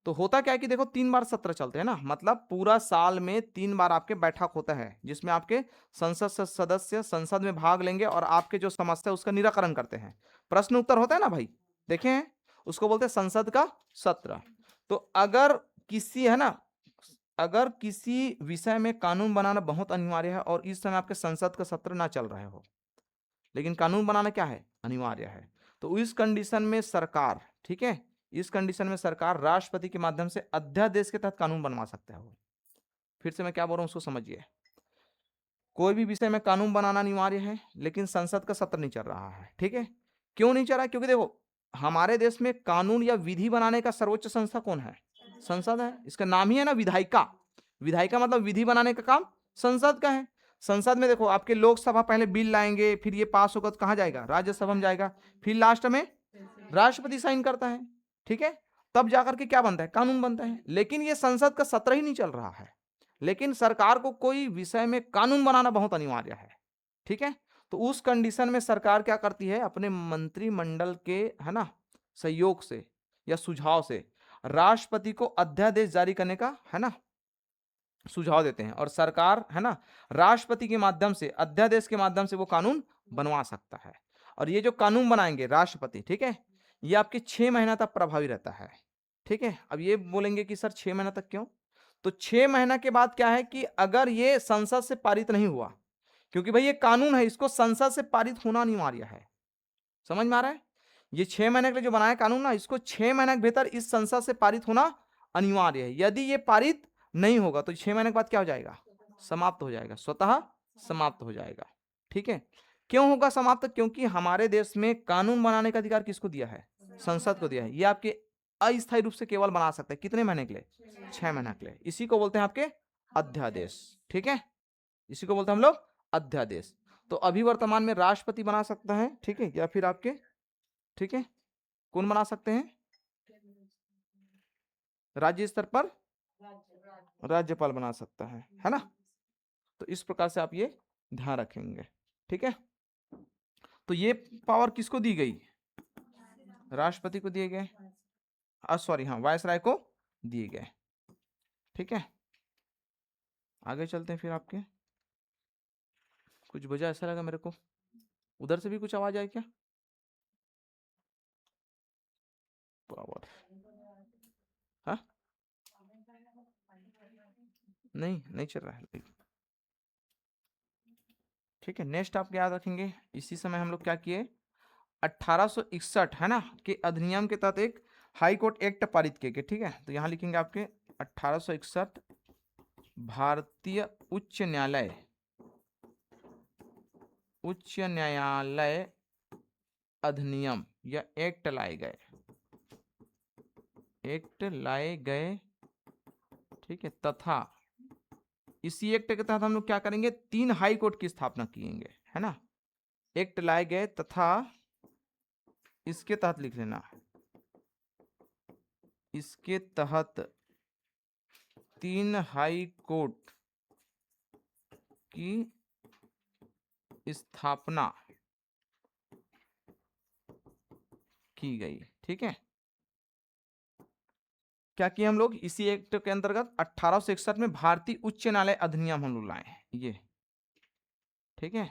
तो होता क्या है कि देखो 3 बार सत्र चलते हैं ना, मतलब पूरा साल में 3 बार आपके बैठक होता है, जिसमें आपके संसद से सदस्य संसद में भाग लेंगे और आपके जो समस्या है उसका निराकरण करते हैं। प्रश्न उत्तर होता है ना भाई, देखे हैं, उसको बोलते हैं संसद का सत्र। तो अगर किसी है ना, अगर किसी विषय में कानून बनाना बहुत अनिवार्य है और इस समय आपके संसद का सत्र ना चल रहे हो, लेकिन कानून बनाना क्या है? अनिवार्य है, तो इस कंडीशन में सरकार, ठीक है, इस कंडीशन में सरकार राष्ट्रपति के माध्यम से अध्यादेश के तहत कानून बनवा सकता है वो। फिर से मैं क्या बोल रहा हूं उसको समझिए। कोई भी विषय में कानून बनाना अनिवार्य है, लेकिन संसद का सत्र नहीं चल रहा है। ठीक है, क्यों नहीं चल रहा है? क्योंकि देखो हमारे देश में कानून या विधि बनाने का सर्वोच्च संस्था कौन है? संसद है। इसका नाम ही है ना विधायिका। विधायिका मतलब विधि बनाने का काम संसद का है। संसद में देखो आपके लोकसभा पहले बिल लाएंगे, फिर ये पास होगा तो कहां जाएगा? राज्यसभा में जाएगा, फिर लास्ट में राष्ट्रपति साइन करता है। ठीक है, तब जाकर के क्या बनता है? कानून बनता है। लेकिन ये संसद का सत्र ही नहीं चल रहा है, लेकिन सरकार को कोई विषय में कानून बनाना बहुत अनिवार्य है। ठीक है, तो उस कंडीशन में सरकार क्या करती है? अपने मंत्रिमंडल के है ना सहयोग से या सुझाव से राष्ट्रपति को अध्यादेश जारी करने का है ना सुझाव देते हैं, और सरकार है ना राष्ट्रपति के माध्यम से अध्यादेश के माध्यम से वो कानून बनवा सकता है। और ये जो कानून बनाएंगे राष्ट्रपति, ठीक है, ये आपके 6 महीना तक प्रभावी रहता है। ठीक है, अब ये बोलेंगे कि सर 6 महीना तक क्यों? तो 6 महीना के बाद क्या है कि अगर ये संसद से पारित नहीं हुआ, क्योंकि भाई ये कानून है, इसको संसद से पारित होना अनिवार्य है। समझ में आ रहा है? ये 6 महीने के लिए जो बनाया कानून ना, इसको 6 महीने के भीतर इस संसद से पारित होना अनिवार्य है। यदि ये पारित नहीं होगा तो 6 महीने के बाद क्या हो जाएगा? समाप्त हो जाएगा, स्वतः समाप्त हो जाएगा। ठीक है, क्यों होगा समाप्त? क्योंकि हमारे देश में कानून बनाने का अधिकार किसको दिया है? संसद को दिया है। ये आपके अस्थायी रूप से केवल बना सकते हैं, कितने महीने के लिए? 6 महीने के लिए। इसी को बोलते हैं आपके अध्यादेश। ठीक है, इसी को बोलते हैं हम लोग अध्यादेश। तो अभी वर्तमान में राष्ट्रपति बना सकता है, ठीक है, या फिर आपके, ठीक है, कौन बना सकते हैं? राज्य स्तर पर राज्यपाल बना सकता है ना। तो इस प्रकार से आप ये ध्यान रखेंगे। ठीक है, तो ये पावर किसको दी गई? राष्ट्रपति को दिए गए, सॉरी हाँ, वायसराय को दिए गए। ठीक है, आगे चलते हैं। फिर आपके कुछ वजह ऐसा लगा मेरे को, उधर से भी कुछ आवाज आई क्या? पावर, हाँ, नहीं नहीं चल रहा है। ठीक है, नेक्स्ट आप याद रखेंगे, इसी समय हम लोग क्या किए, 1861 है ना के अधिनियम के तहत एक हाई कोर्ट एक्ट पारित किए गए। ठीक है, तो यहां लिखेंगे आपके 1861 भारतीय उच्च न्यायालय अधिनियम या एक्ट लाए गए, एक्ट लाए गए। ठीक है, तथा इसी एक्ट के तहत हम लोग क्या करेंगे? 3 हाई कोर्ट की स्थापना किएंगे, है ना। एक्ट लाए गए तथा इसके तहत लिख लेना, इसके तहत 3 हाई कोर्ट की स्थापना की गई। ठीक है, क्या किया हम लोग? इसी एक्ट के अंतर्गत 1861 में भारतीय उच्च न्यायालय अधिनियम हम लोग लाए ये। ठीक है,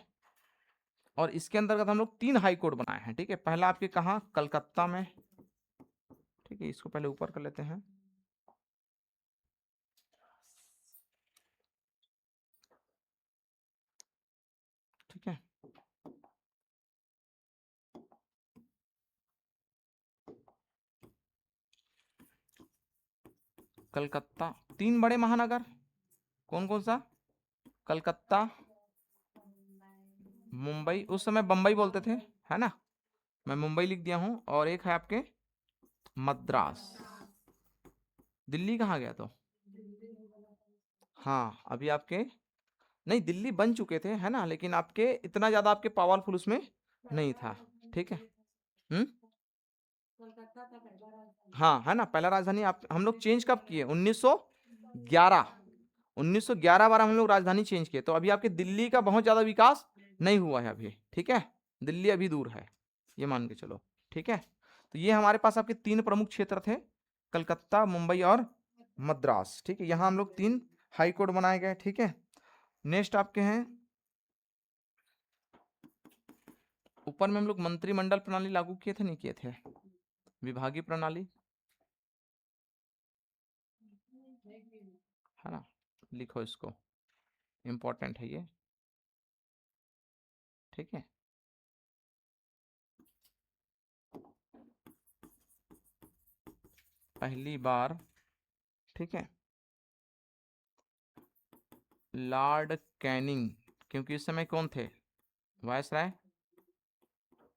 और इसके अंतर्गत हम लोग 3 हाई कोर्ट बनाए हैं। ठीक है, पहला आपके कहा? कलकत्ता में। ठीक है, इसको पहले ऊपर कर लेते हैं। ठीक है, कलकत्ता, 3 बड़े महानगर कौन कौन सा? कलकत्ता, मुंबई, उस समय बम्बई बोलते थे, है ना, मैं मुंबई लिख दिया हूं, और एक है आपके मद्रास। दिल्ली कहाँ गया तो? हाँ अभी आपके, नहीं दिल्ली बन चुके थे है ना, लेकिन आपके इतना ज्यादा आपके पावरफुल उसमें नहीं था, ठीक है। हम्म, हाँ है ना, पहला राजधानी आप हम लोग चेंज कब किए? 1911, 1911 बार हम लोग राजधानी चेंज किए, तो अभी आपके दिल्ली का बहुत ज्यादा विकास नहीं हुआ है अभी, ठीक है, दिल्ली अभी दूर है, ये मान के चलो, ठीक है। तो ये हमारे पास आपके 3 प्रमुख क्षेत्र थे, कलकत्ता, मुंबई और मद्रास, ठीक है। यहाँ हम लोग 3 हाई कोर्ट बनाए गए, ठीक है। नेक्स्ट आपके हैं, ऊपर में हम लोग मंत्रिमंडल प्रणाली लागू किए थे नहीं किए थे? विभागीय प्रणाली, है ना, लिखो इसको, इंपॉर्टेंट है ये, ठीक है। पहली बार, ठीक है, लॉर्ड कैनिंग, क्योंकि इस समय कौन थे? वायसराय,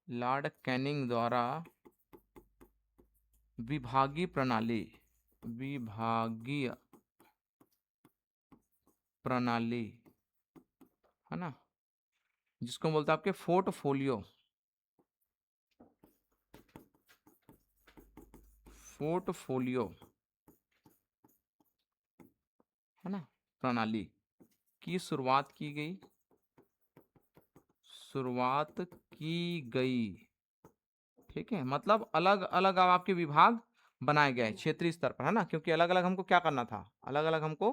लॉर्ड कैनिंग द्वारा विभागीय प्रणाली, विभागीय प्रणाली, है ना, जिसको बोलते हैं आपके पोर्टफोलियो, पोर्टफोलियो, है ना, प्रणाली की शुरुआत की गई, शुरुआत की गई, ठीक है। मतलब अलग अलग अब आपके विभाग बनाए गए क्षेत्रीय स्तर पर, है ना, क्योंकि अलग अलग हमको क्या करना था, अलग अलग हमको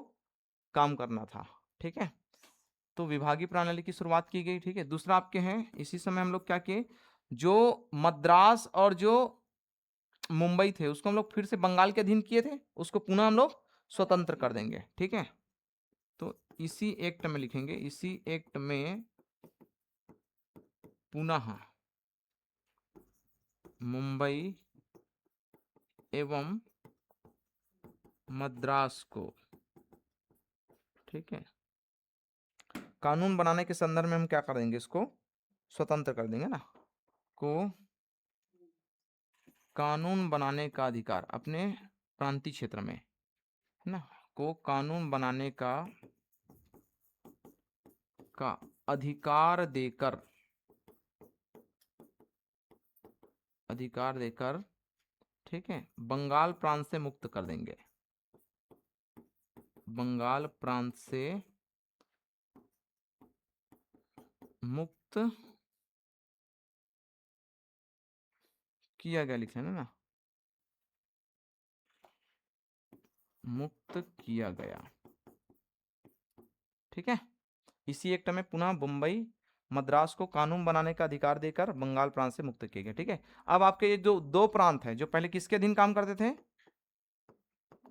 काम करना था, ठीक है। तो विभागीय प्रणाली की शुरुआत की गई, ठीक है। दूसरा आपके हैं, इसी समय हम लोग क्या किए, जो मद्रास और जो मुंबई थे उसको हम लोग फिर से बंगाल के अधीन किए थे, उसको पुनः हम लोग स्वतंत्र कर देंगे, ठीक है। तो इसी एक्ट में लिखेंगे, इसी एक्ट में पुनः मुंबई एवं मद्रास को, ठीक है, कानून बनाने के संदर्भ में हम क्या कर देंगे, इसको स्वतंत्र कर देंगे ना, को कानून बनाने का अधिकार अपने प्रांतीय क्षेत्र में, है ना, को कानून बनाने का अधिकार देकर, अधिकार देकर, ठीक है, बंगाल प्रांत से मुक्त कर देंगे, बंगाल प्रांत से मुक्त किया गया, लिखे है ना, मुक्त किया गया, ठीक है। इसी एक्ट में पुनः मुंबई मद्रास को कानून बनाने का अधिकार देकर बंगाल प्रांत से मुक्त किए गए, ठीक है। अब आपके ये जो 2 प्रांत हैं जो पहले किसके अधीन काम करते थे,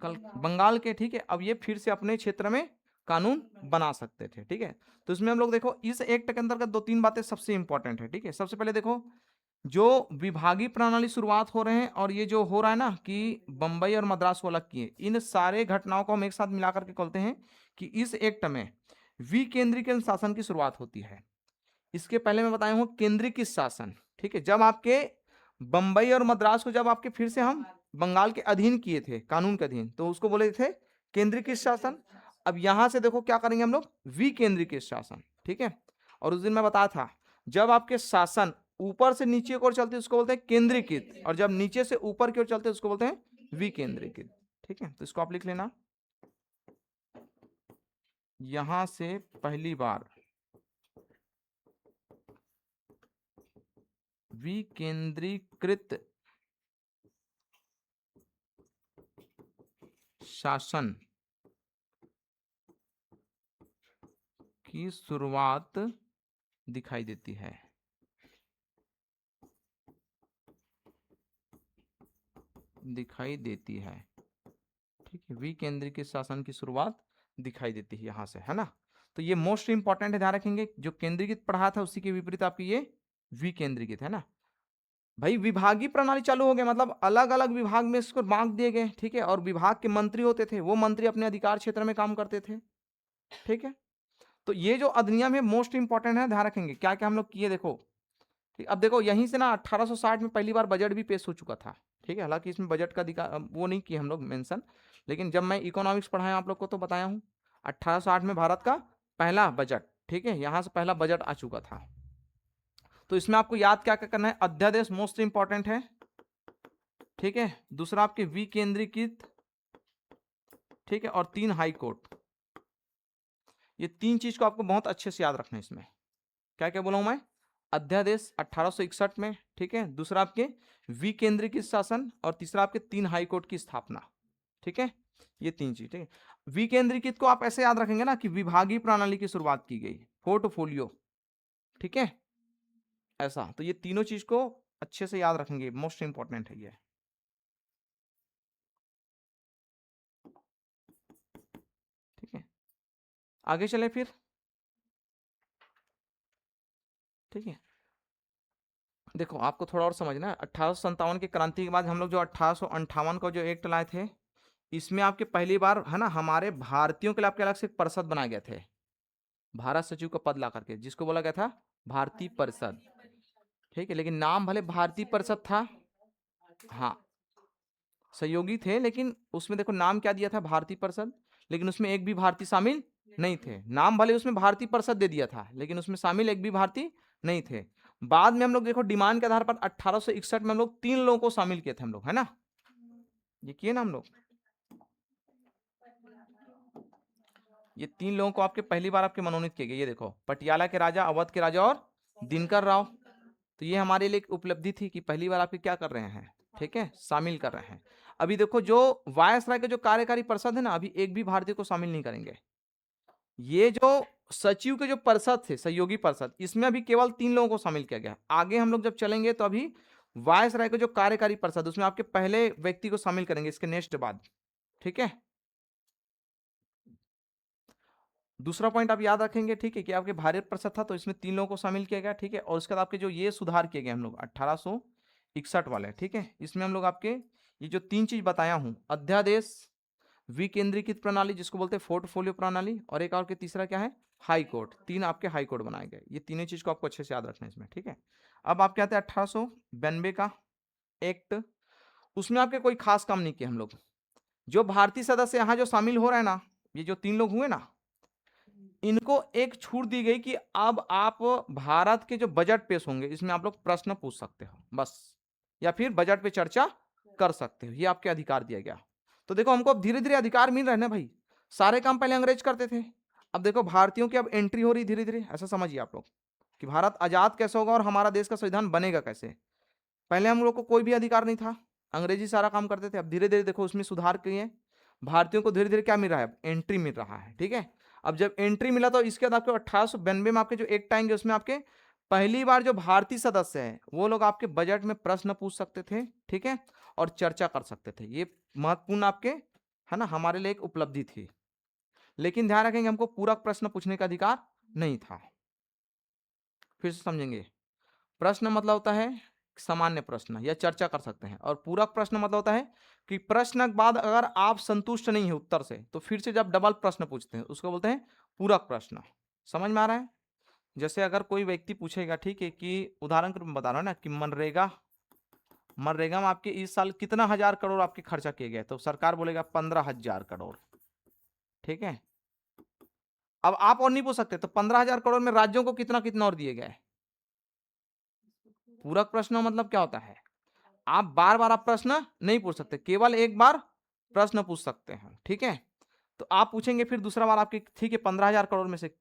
कल बंगाल के, ठीक है, अब ये फिर से अपने क्षेत्र में कानून बना सकते थे, ठीक है। तो इसमें हम लोग देखो, इस एक्ट के अंतर्गत 2-3 बातें सबसे इंपॉर्टेंट है, ठीक है। सबसे पहले देखो, जो विभागीय प्रणाली शुरुआत हो रहे हैं और ये जो हो रहा है ना कि बंबई और मद्रास को अलग किए, इन सारे घटनाओं को हम एक साथ मिलाकर के कहते हैं कि इस एक्ट में विकेंद्रीकृत शासन की शुरुआत होती है। इसके पहले मैं बताया हूं केंद्रीकृत शासन, ठीक है, जब आपके बंबई और मद्रास को जब आपके फिर से हम बंगाल के अधीन किए थे, कानून के अधीन, तो उसको बोले थे केंद्रीकृत शासन। अब यहां से देखो क्या करेंगे हम लोग, विकेंद्रीकृत शासन, ठीक है। और उस दिन मैं बताया था, जब आपके शासन ऊपर से नीचे की ओर चलते हैं उसको बोलते हैं केंद्रीकृत, और जब नीचे से ऊपर की ओर चलते हैं उसको बोलते हैं विकेंद्रीकृत, ठीक है। तो इसको आप लिख लेना, यहां से पहली बार विकेंद्रीकृत शासन की शुरुआत दिखाई देती है, दिखाई देती है, ठीक है, विकेंद्रीकृत शासन की शुरुआत दिखाई देती है यहां से, है ना। तो ये मोस्ट इंपॉर्टेंट है, ध्यान रखेंगे, जो केंद्रीकृत पढ़ा था उसी के विपरीत आपकी ये विकेंद्रीकृत, है ना। भाई विभागीय प्रणाली चालू हो गया, मतलब अलग अलग विभाग में इसको बांट दिए गए, ठीक है। और विभाग के मंत्री होते थे, वो मंत्री अपने अधिकार क्षेत्र में काम करते थे, ठीक है। तो ये जो अधिनियम है मोस्ट इंपॉर्टेंट है, ध्यान रखेंगे क्या क्या हम लोग किए, देखो ठीक। अब देखो यहीं से ना 1860 में पहली बार बजट भी पेश हो चुका था, ठीक है। हालांकि इसमें बजट का अधिकार वो नहीं किए हम लोग मेंशन, लेकिन जब मैं इकोनॉमिक्स पढ़ाया आप लोग को तो बताया हूँ 1860 में भारत का पहला बजट, ठीक है, यहां से पहला बजट आ चुका था। तो इसमें आपको याद क्या क्या करना है, अध्यादेश मोस्ट इंपॉर्टेंट है, ठीक है। दूसरा आपके विकेंद्रीकृत, ठीक है, और 3 हाई कोर्ट। ये 3 चीज को आपको बहुत अच्छे से याद रखना है। इसमें क्या क्या बोला हूं मैं, अध्यादेश 1861 में, ठीक है। दूसरा आपके विकेंद्रीकृत शासन, और तीसरा आपके 3 हाई कोर्ट की स्थापना, ठीक है। ये 3 चीज, ठीक है। विकेंद्रीकृत को आप ऐसे याद रखेंगे ना कि विभागीय प्रणाली की शुरुआत की गई, पोर्टफोलियो, ठीक है, ऐसा। तो ये तीनों चीज को अच्छे से याद रखेंगे, मोस्ट इंपॉर्टेंट है ये, ठीक है। आगे चले फिर, ठीक है। देखो आपको थोड़ा और समझना है, 1857 की क्रांति के बाद हम लोग जो 1858 को जो एक्ट लाए थे, इसमें आपके पहली बार है ना हमारे भारतीयों के लिए आपके अलग से एक परिषद बनाए गए थे, भारत सचिव का पद ला करके, जिसको बोला गया था भारतीय परिषद, ठीक है। लेकिन नाम भले भारतीय परिषद था, हाँ सहयोगी थे, लेकिन उसमें देखो नाम क्या दिया था, भारतीय परिषद, लेकिन उसमें एक भी भारतीय शामिल नहीं थे। नाम भले उसमें भारतीय परिषद दे दिया था, लेकिन उसमें शामिल एक भी भारतीय नहीं थे। बाद में हम लोग देखो डिमांड के आधार पर 1861 में हम लोग 3 लोगों को शामिल किए थे हम लोग, है ना, ये किए ना हम लोग। ये 3 लोगों को आपके पहली बार आपके मनोनीत किए गए, ये देखो पटियाला के राजा, अवध के राजा और दिनकर राव। तो ये हमारे लिए एक उपलब्धि थी कि पहली बार आपके क्या कर रहे हैं, ठीक है, शामिल कर रहे हैं। अभी देखो जो वायसराय का जो कार्यकारी परिषद है ना, अभी एक भी भारतीय को शामिल नहीं करेंगे। ये जो सचिव के जो परिषद थे, सहयोगी परिषद, इसमें अभी केवल 3 लोगों को शामिल किया गया। आगे हम लोग जब चलेंगे तो अभी वायसराय का जो कार्यकारी परिषद, उसमें आपके पहले व्यक्ति को शामिल करेंगे इसके नेक्स्ट बाद, ठीक है। दूसरा पॉइंट आप याद रखेंगे, ठीक है, कि आपके भारत परिषद था तो इसमें 3 लोगों को शामिल किया गया, ठीक है। और उसके बाद आपके जो ये सुधार किए गए हम लोग 1861 वाले, ठीक है, इसमें हम लोग आपके ये जो 3 चीज बताया हूं, अध्यादेश, विकेंद्रीकृत प्रणाली जिसको बोलते हैं पोर्टफोलियो प्रणाली, और एक और के तीसरा क्या है, हाई कोर्ट, 3 आपके हाई कोर्ट बनाए गए। ये तीनों चीज को आपको अच्छे से याद रखना है इसमें, ठीक है। अब आपके आते हैं 1892 का एक्ट। उसमें आपके कोई खास काम नहीं किया हम लोग। जो भारतीय सदस्य यहाँ जो शामिल हो रहे हैं ना, ये जो 3 लोग हुए ना, इनको एक छूट दी गई कि अब आप भारत के जो बजट पेश होंगे इसमें आप लोग प्रश्न पूछ सकते हो बस, या फिर बजट पे चर्चा कर सकते हो, ये आपके अधिकार दिया गया। तो देखो हमको अब धीरे धीरे अधिकार मिल रहे हैं ना भाई। सारे काम पहले अंग्रेज करते थे, अब देखो भारतीयों की अब एंट्री हो रही धीरे धीरे, ऐसा समझिए आप लोग कि भारत आजाद कैसे होगा और हमारा देश का संविधान बनेगा कैसे। पहले हम लोग को कोई भी अधिकार नहीं था, अंग्रेजी सारा काम करते थे। अब धीरे धीरे देखो उसमें सुधार किए, भारतीयों को धीरे धीरे क्या मिल रहा है, एंट्री मिल रहा है, ठीक है। अब जब एंट्री मिला तो इसके बाद आपके 1892 में आपके जो एक्ट आएंगे उसमें आपके पहली बार जो भारतीय सदस्य है वो लोग आपके बजट में प्रश्न पूछ सकते थे, ठीक है, और चर्चा कर सकते थे। ये महत्वपूर्ण आपके है ना हमारे लिए एक उपलब्धि थी। लेकिन ध्यान रखेंगे हमको पूरक प्रश्न पूछने का अधिकार नहीं था। फिर से समझेंगे, प्रश्न मतलब होता है सामान्य प्रश्न या चर्चा कर सकते हैं, और पूरक प्रश्न मतलब होता है कि प्रश्न के बाद अगर आप संतुष्ट नहीं है उत्तर से तो फिर से जब डबल प्रश्न पूछते हैं उसको बोलते हैं पूरक प्रश्न। समझ में आ रहा है। जैसे अगर कोई व्यक्ति पूछेगा, ठीक है, कि उदाहरण के रूप में बता रहा हूं ना कि मनरेगा मनरेगा में आपके इस साल कितना 1000 करोड़ आपके खर्चा किए गए, तो सरकार बोलेगा 15,000 करोड़, ठीक है। अब आप और नहीं पूछ सकते तो 15,000 करोड़ में राज्यों को कितना कितना और दिए गए। पूरक प्रश्न मतलब क्या होता है, आप बार बार आप प्रश्न नहीं पूछ सकते, केवल एक बार प्रश्न पूछ सकते हैं, ठीक है। तो आप पूछेंगे फिर दूसरा बार आपके, ठीक है, 15,000 करोड़ में से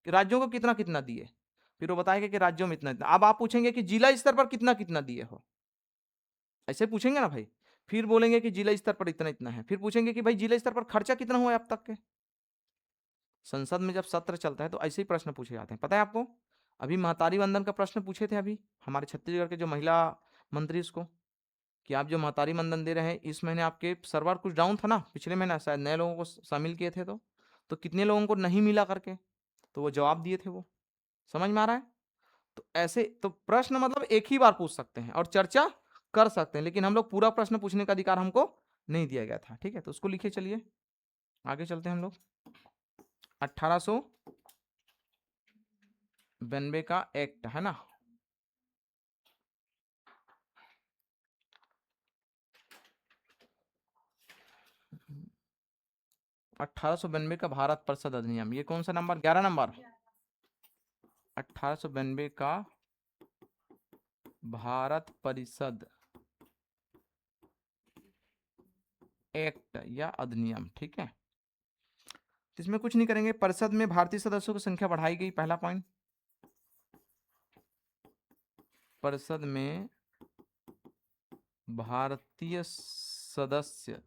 राज्यों को कितना कितना दिए, फिर वो बताएगा कि राज्यों में इतना इतना। अब आप पूछेंगे कि जिला स्तर पर कितना कितना दिए हो, ऐसे पूछेंगे ना भाई। फिर बोलेंगे कि जिला स्तर पर इतना इतना है, फिर पूछेंगे कि भाई जिला स्तर पर खर्चा कितना हुआ है अब तक के। संसद में जब सत्र चलता है तो ऐसे ही प्रश्न पूछे जाते हैं, पता है आपको। अभी महतारी वंदन का प्रश्न पूछे थे अभी हमारे छत्तीसगढ़ के जो महिला मंत्री उसको, कि आप जो महतारी वंदन दे रहे हैं इस महीने आपके सर्वर कुछ डाउन था ना, पिछले महीना शायद नए लोगों को शामिल किए थे तो कितने लोगों को नहीं मिला करके, तो वो जवाब दिए थे वो। समझ में आ रहा है। तो ऐसे तो प्रश्न मतलब एक ही बार पूछ सकते हैं और चर्चा कर सकते हैं, लेकिन हम लोग पूरा प्रश्न पूछने का अधिकार हमको नहीं दिया गया था। ठीक है, तो उसको लिखिए। चलिए आगे चलते हैं हम लोग। 1892 का एक्ट है ना, 1892 का भारत परिषद अधिनियम, ये कौन सा नंबर? 11 नंबर। 1892 का भारत परिषद एक्ट या अधिनियम। ठीक है, इसमें कुछ नहीं करेंगे। परिषद में भारतीय सदस्यों की संख्या बढ़ाई गई, पहला पॉइंट। परिषद में भारतीय सदस्य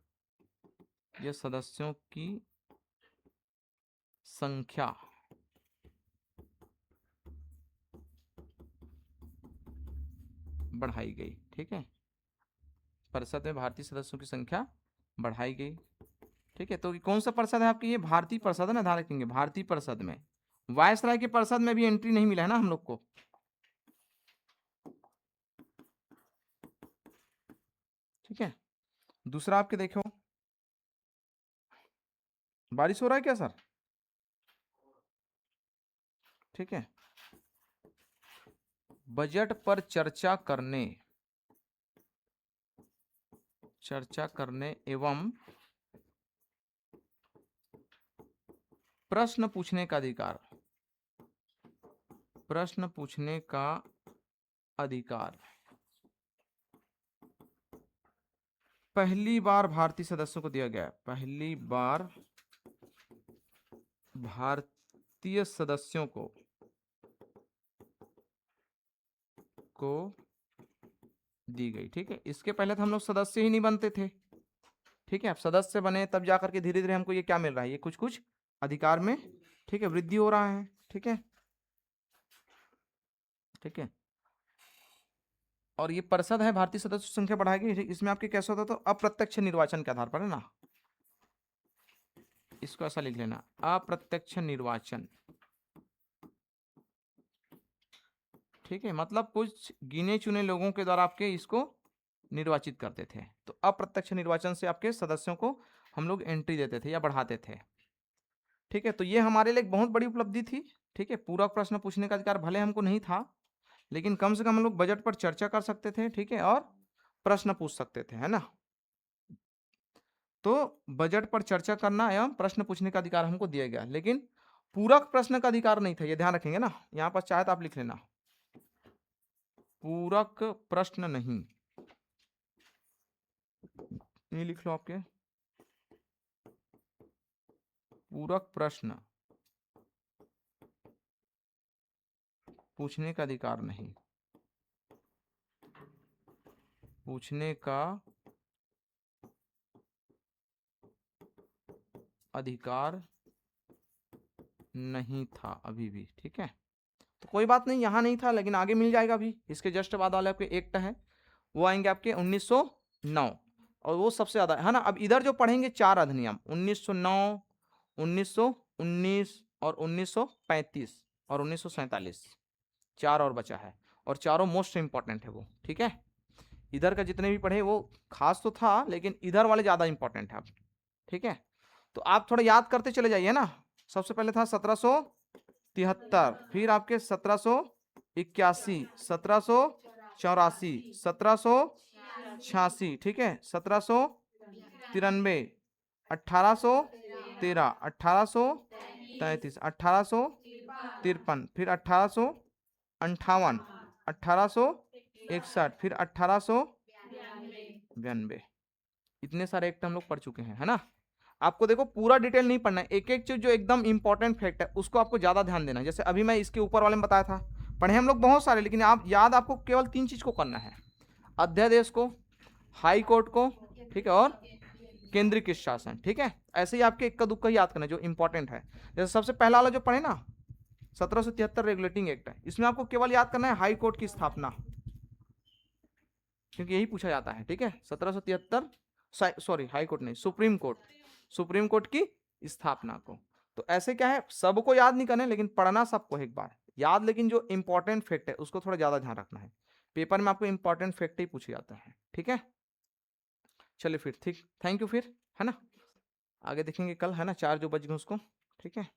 या सदस्यों की संख्या बढ़ाई गई। ठीक है, परिषद में भारतीय सदस्यों की संख्या बढ़ाई गई। ठीक है, तो कौन सा परिषद है आपकी? ये भारतीय परिषद है ना, ध्यान रखेंगे भारतीय परिषद में। वायसराय के परिषद में भी एंट्री नहीं मिला है ना हम लोग को। ठीक है, दूसरा आपके देखो, बारिश हो रहा है क्या सर? ठीक है, बजट पर चर्चा करने एवं प्रश्न पूछने का अधिकार, प्रश्न पूछने का अधिकार पहली बार भारतीय सदस्यों को दिया गया है। पहली बार भारतीय सदस्यों को दी गई। ठीक है, इसके पहले तो हम लोग सदस्य ही नहीं बनते थे। ठीक है, अब सदस्य बने तब जाकर के धीरे धीरे हमको ये क्या मिल रहा है, ये कुछ कुछ अधिकार में, ठीक है, वृद्धि हो रहा है। ठीक है, ठीक है, और ये परिषद है भारतीय सदस्य संख्या बढ़ाएगी। इसमें आपके कैसे होता, तो अप्रत्यक्ष निर्वाचन के आधार पर है ना, इसको ऐसा लिख लेना, अप्रत्यक्ष निर्वाचन। ठीक है, मतलब कुछ गिने चुने लोगों के द्वारा आपके इसको निर्वाचित करते थे। तो अप्रत्यक्ष निर्वाचन से आपके सदस्यों को हम लोग एंट्री देते थे या बढ़ाते थे। ठीक है, तो ये हमारे लिए एक बहुत बड़ी उपलब्धि थी। ठीक है, पूरक प्रश्न पूछने का अधिकार भले हमको नहीं था, लेकिन कम से कम हम लोग बजट पर चर्चा कर सकते थे। ठीक है, और प्रश्न पूछ सकते थे, है ना। तो बजट पर चर्चा करना एवं प्रश्न पूछने का अधिकार हमको दिया गया, लेकिन पूरक प्रश्न का अधिकार नहीं था, ये ध्यान रखेंगे ना। यहाँ पर चाहे तो आप लिख लेना, पूरक प्रश्न नहीं, ये लिख लो आपके, पूरक प्रश्न पूछने का अधिकार नहीं, पूछने का अधिकार नहीं था अभी भी। ठीक है, तो कोई बात नहीं, यहां नहीं था लेकिन आगे मिल जाएगा अभी। इसके जस्ट बाद वाले आपके एक्ट है वो आएंगे आपके 1909, और वो सबसे ज्यादा है ना। अब इधर जो पढ़ेंगे 4 अधिनियम, 1909, 1919 और 1935 और 1947, 4 और बचा है, और चारों मोस्ट इंपॉर्टेंट है वो। ठीक है, इधर का जितने भी पढ़े वो खास तो था, लेकिन इधर वाले ज्यादा इंपॉर्टेंट है। ठीक है, तो आप थोड़ा याद करते चले जाइए ना। सबसे पहले था 1773, फिर आपके 1781, 1784, 1786, ठीक है, 1793, 1813, 1833, 1853, फिर 1858, 1861, फिर 1892। इतने सारे एक्ट हम लोग पढ़ चुके हैं, है ना। आपको देखो पूरा डिटेल नहीं पढ़ना है, एक एक चीज जो एकदम इंपॉर्टेंट फैक्ट है उसको आपको ज्यादा ध्यान देना है। जैसे अभी मैं इसके ऊपर वाले में बताया था, पढ़े हम लोग बहुत सारे, लेकिन आप याद आपको केवल 3 चीज को करना है, अध्यादेश को, हाई कोर्ट को, ठीक है, और केंद्रीय कृषि शासन। ठीक है, ऐसे ही आपके इक्का दुक्का याद करना जो इंपॉर्टेंट है। जैसे सबसे पहला वाला जो पढ़े ना, 1773 रेगुलेटिंग एक्ट है, इसमें आपको केवल याद करना है हाई कोर्ट की स्थापना, क्योंकि यही पूछा जाता है। ठीक है, 1773, सॉरी हाई कोर्ट नहीं, सुप्रीम कोर्ट, सुप्रीम कोर्ट की स्थापना को। तो ऐसे क्या है, सबको याद नहीं करने, लेकिन पढ़ना सबको एक बार, याद, लेकिन जो इंपॉर्टेंट फैक्ट है उसको थोड़ा ज्यादा ध्यान रखना है, पेपर में आपको इंपॉर्टेंट फैक्ट ही पूछे जाते हैं, ठीक है। चलिए फिर ठीक, थैंक यू फिर, है ना, आगे देखेंगे कल, है ना, 4 जो बज गए उसको, ठीक है।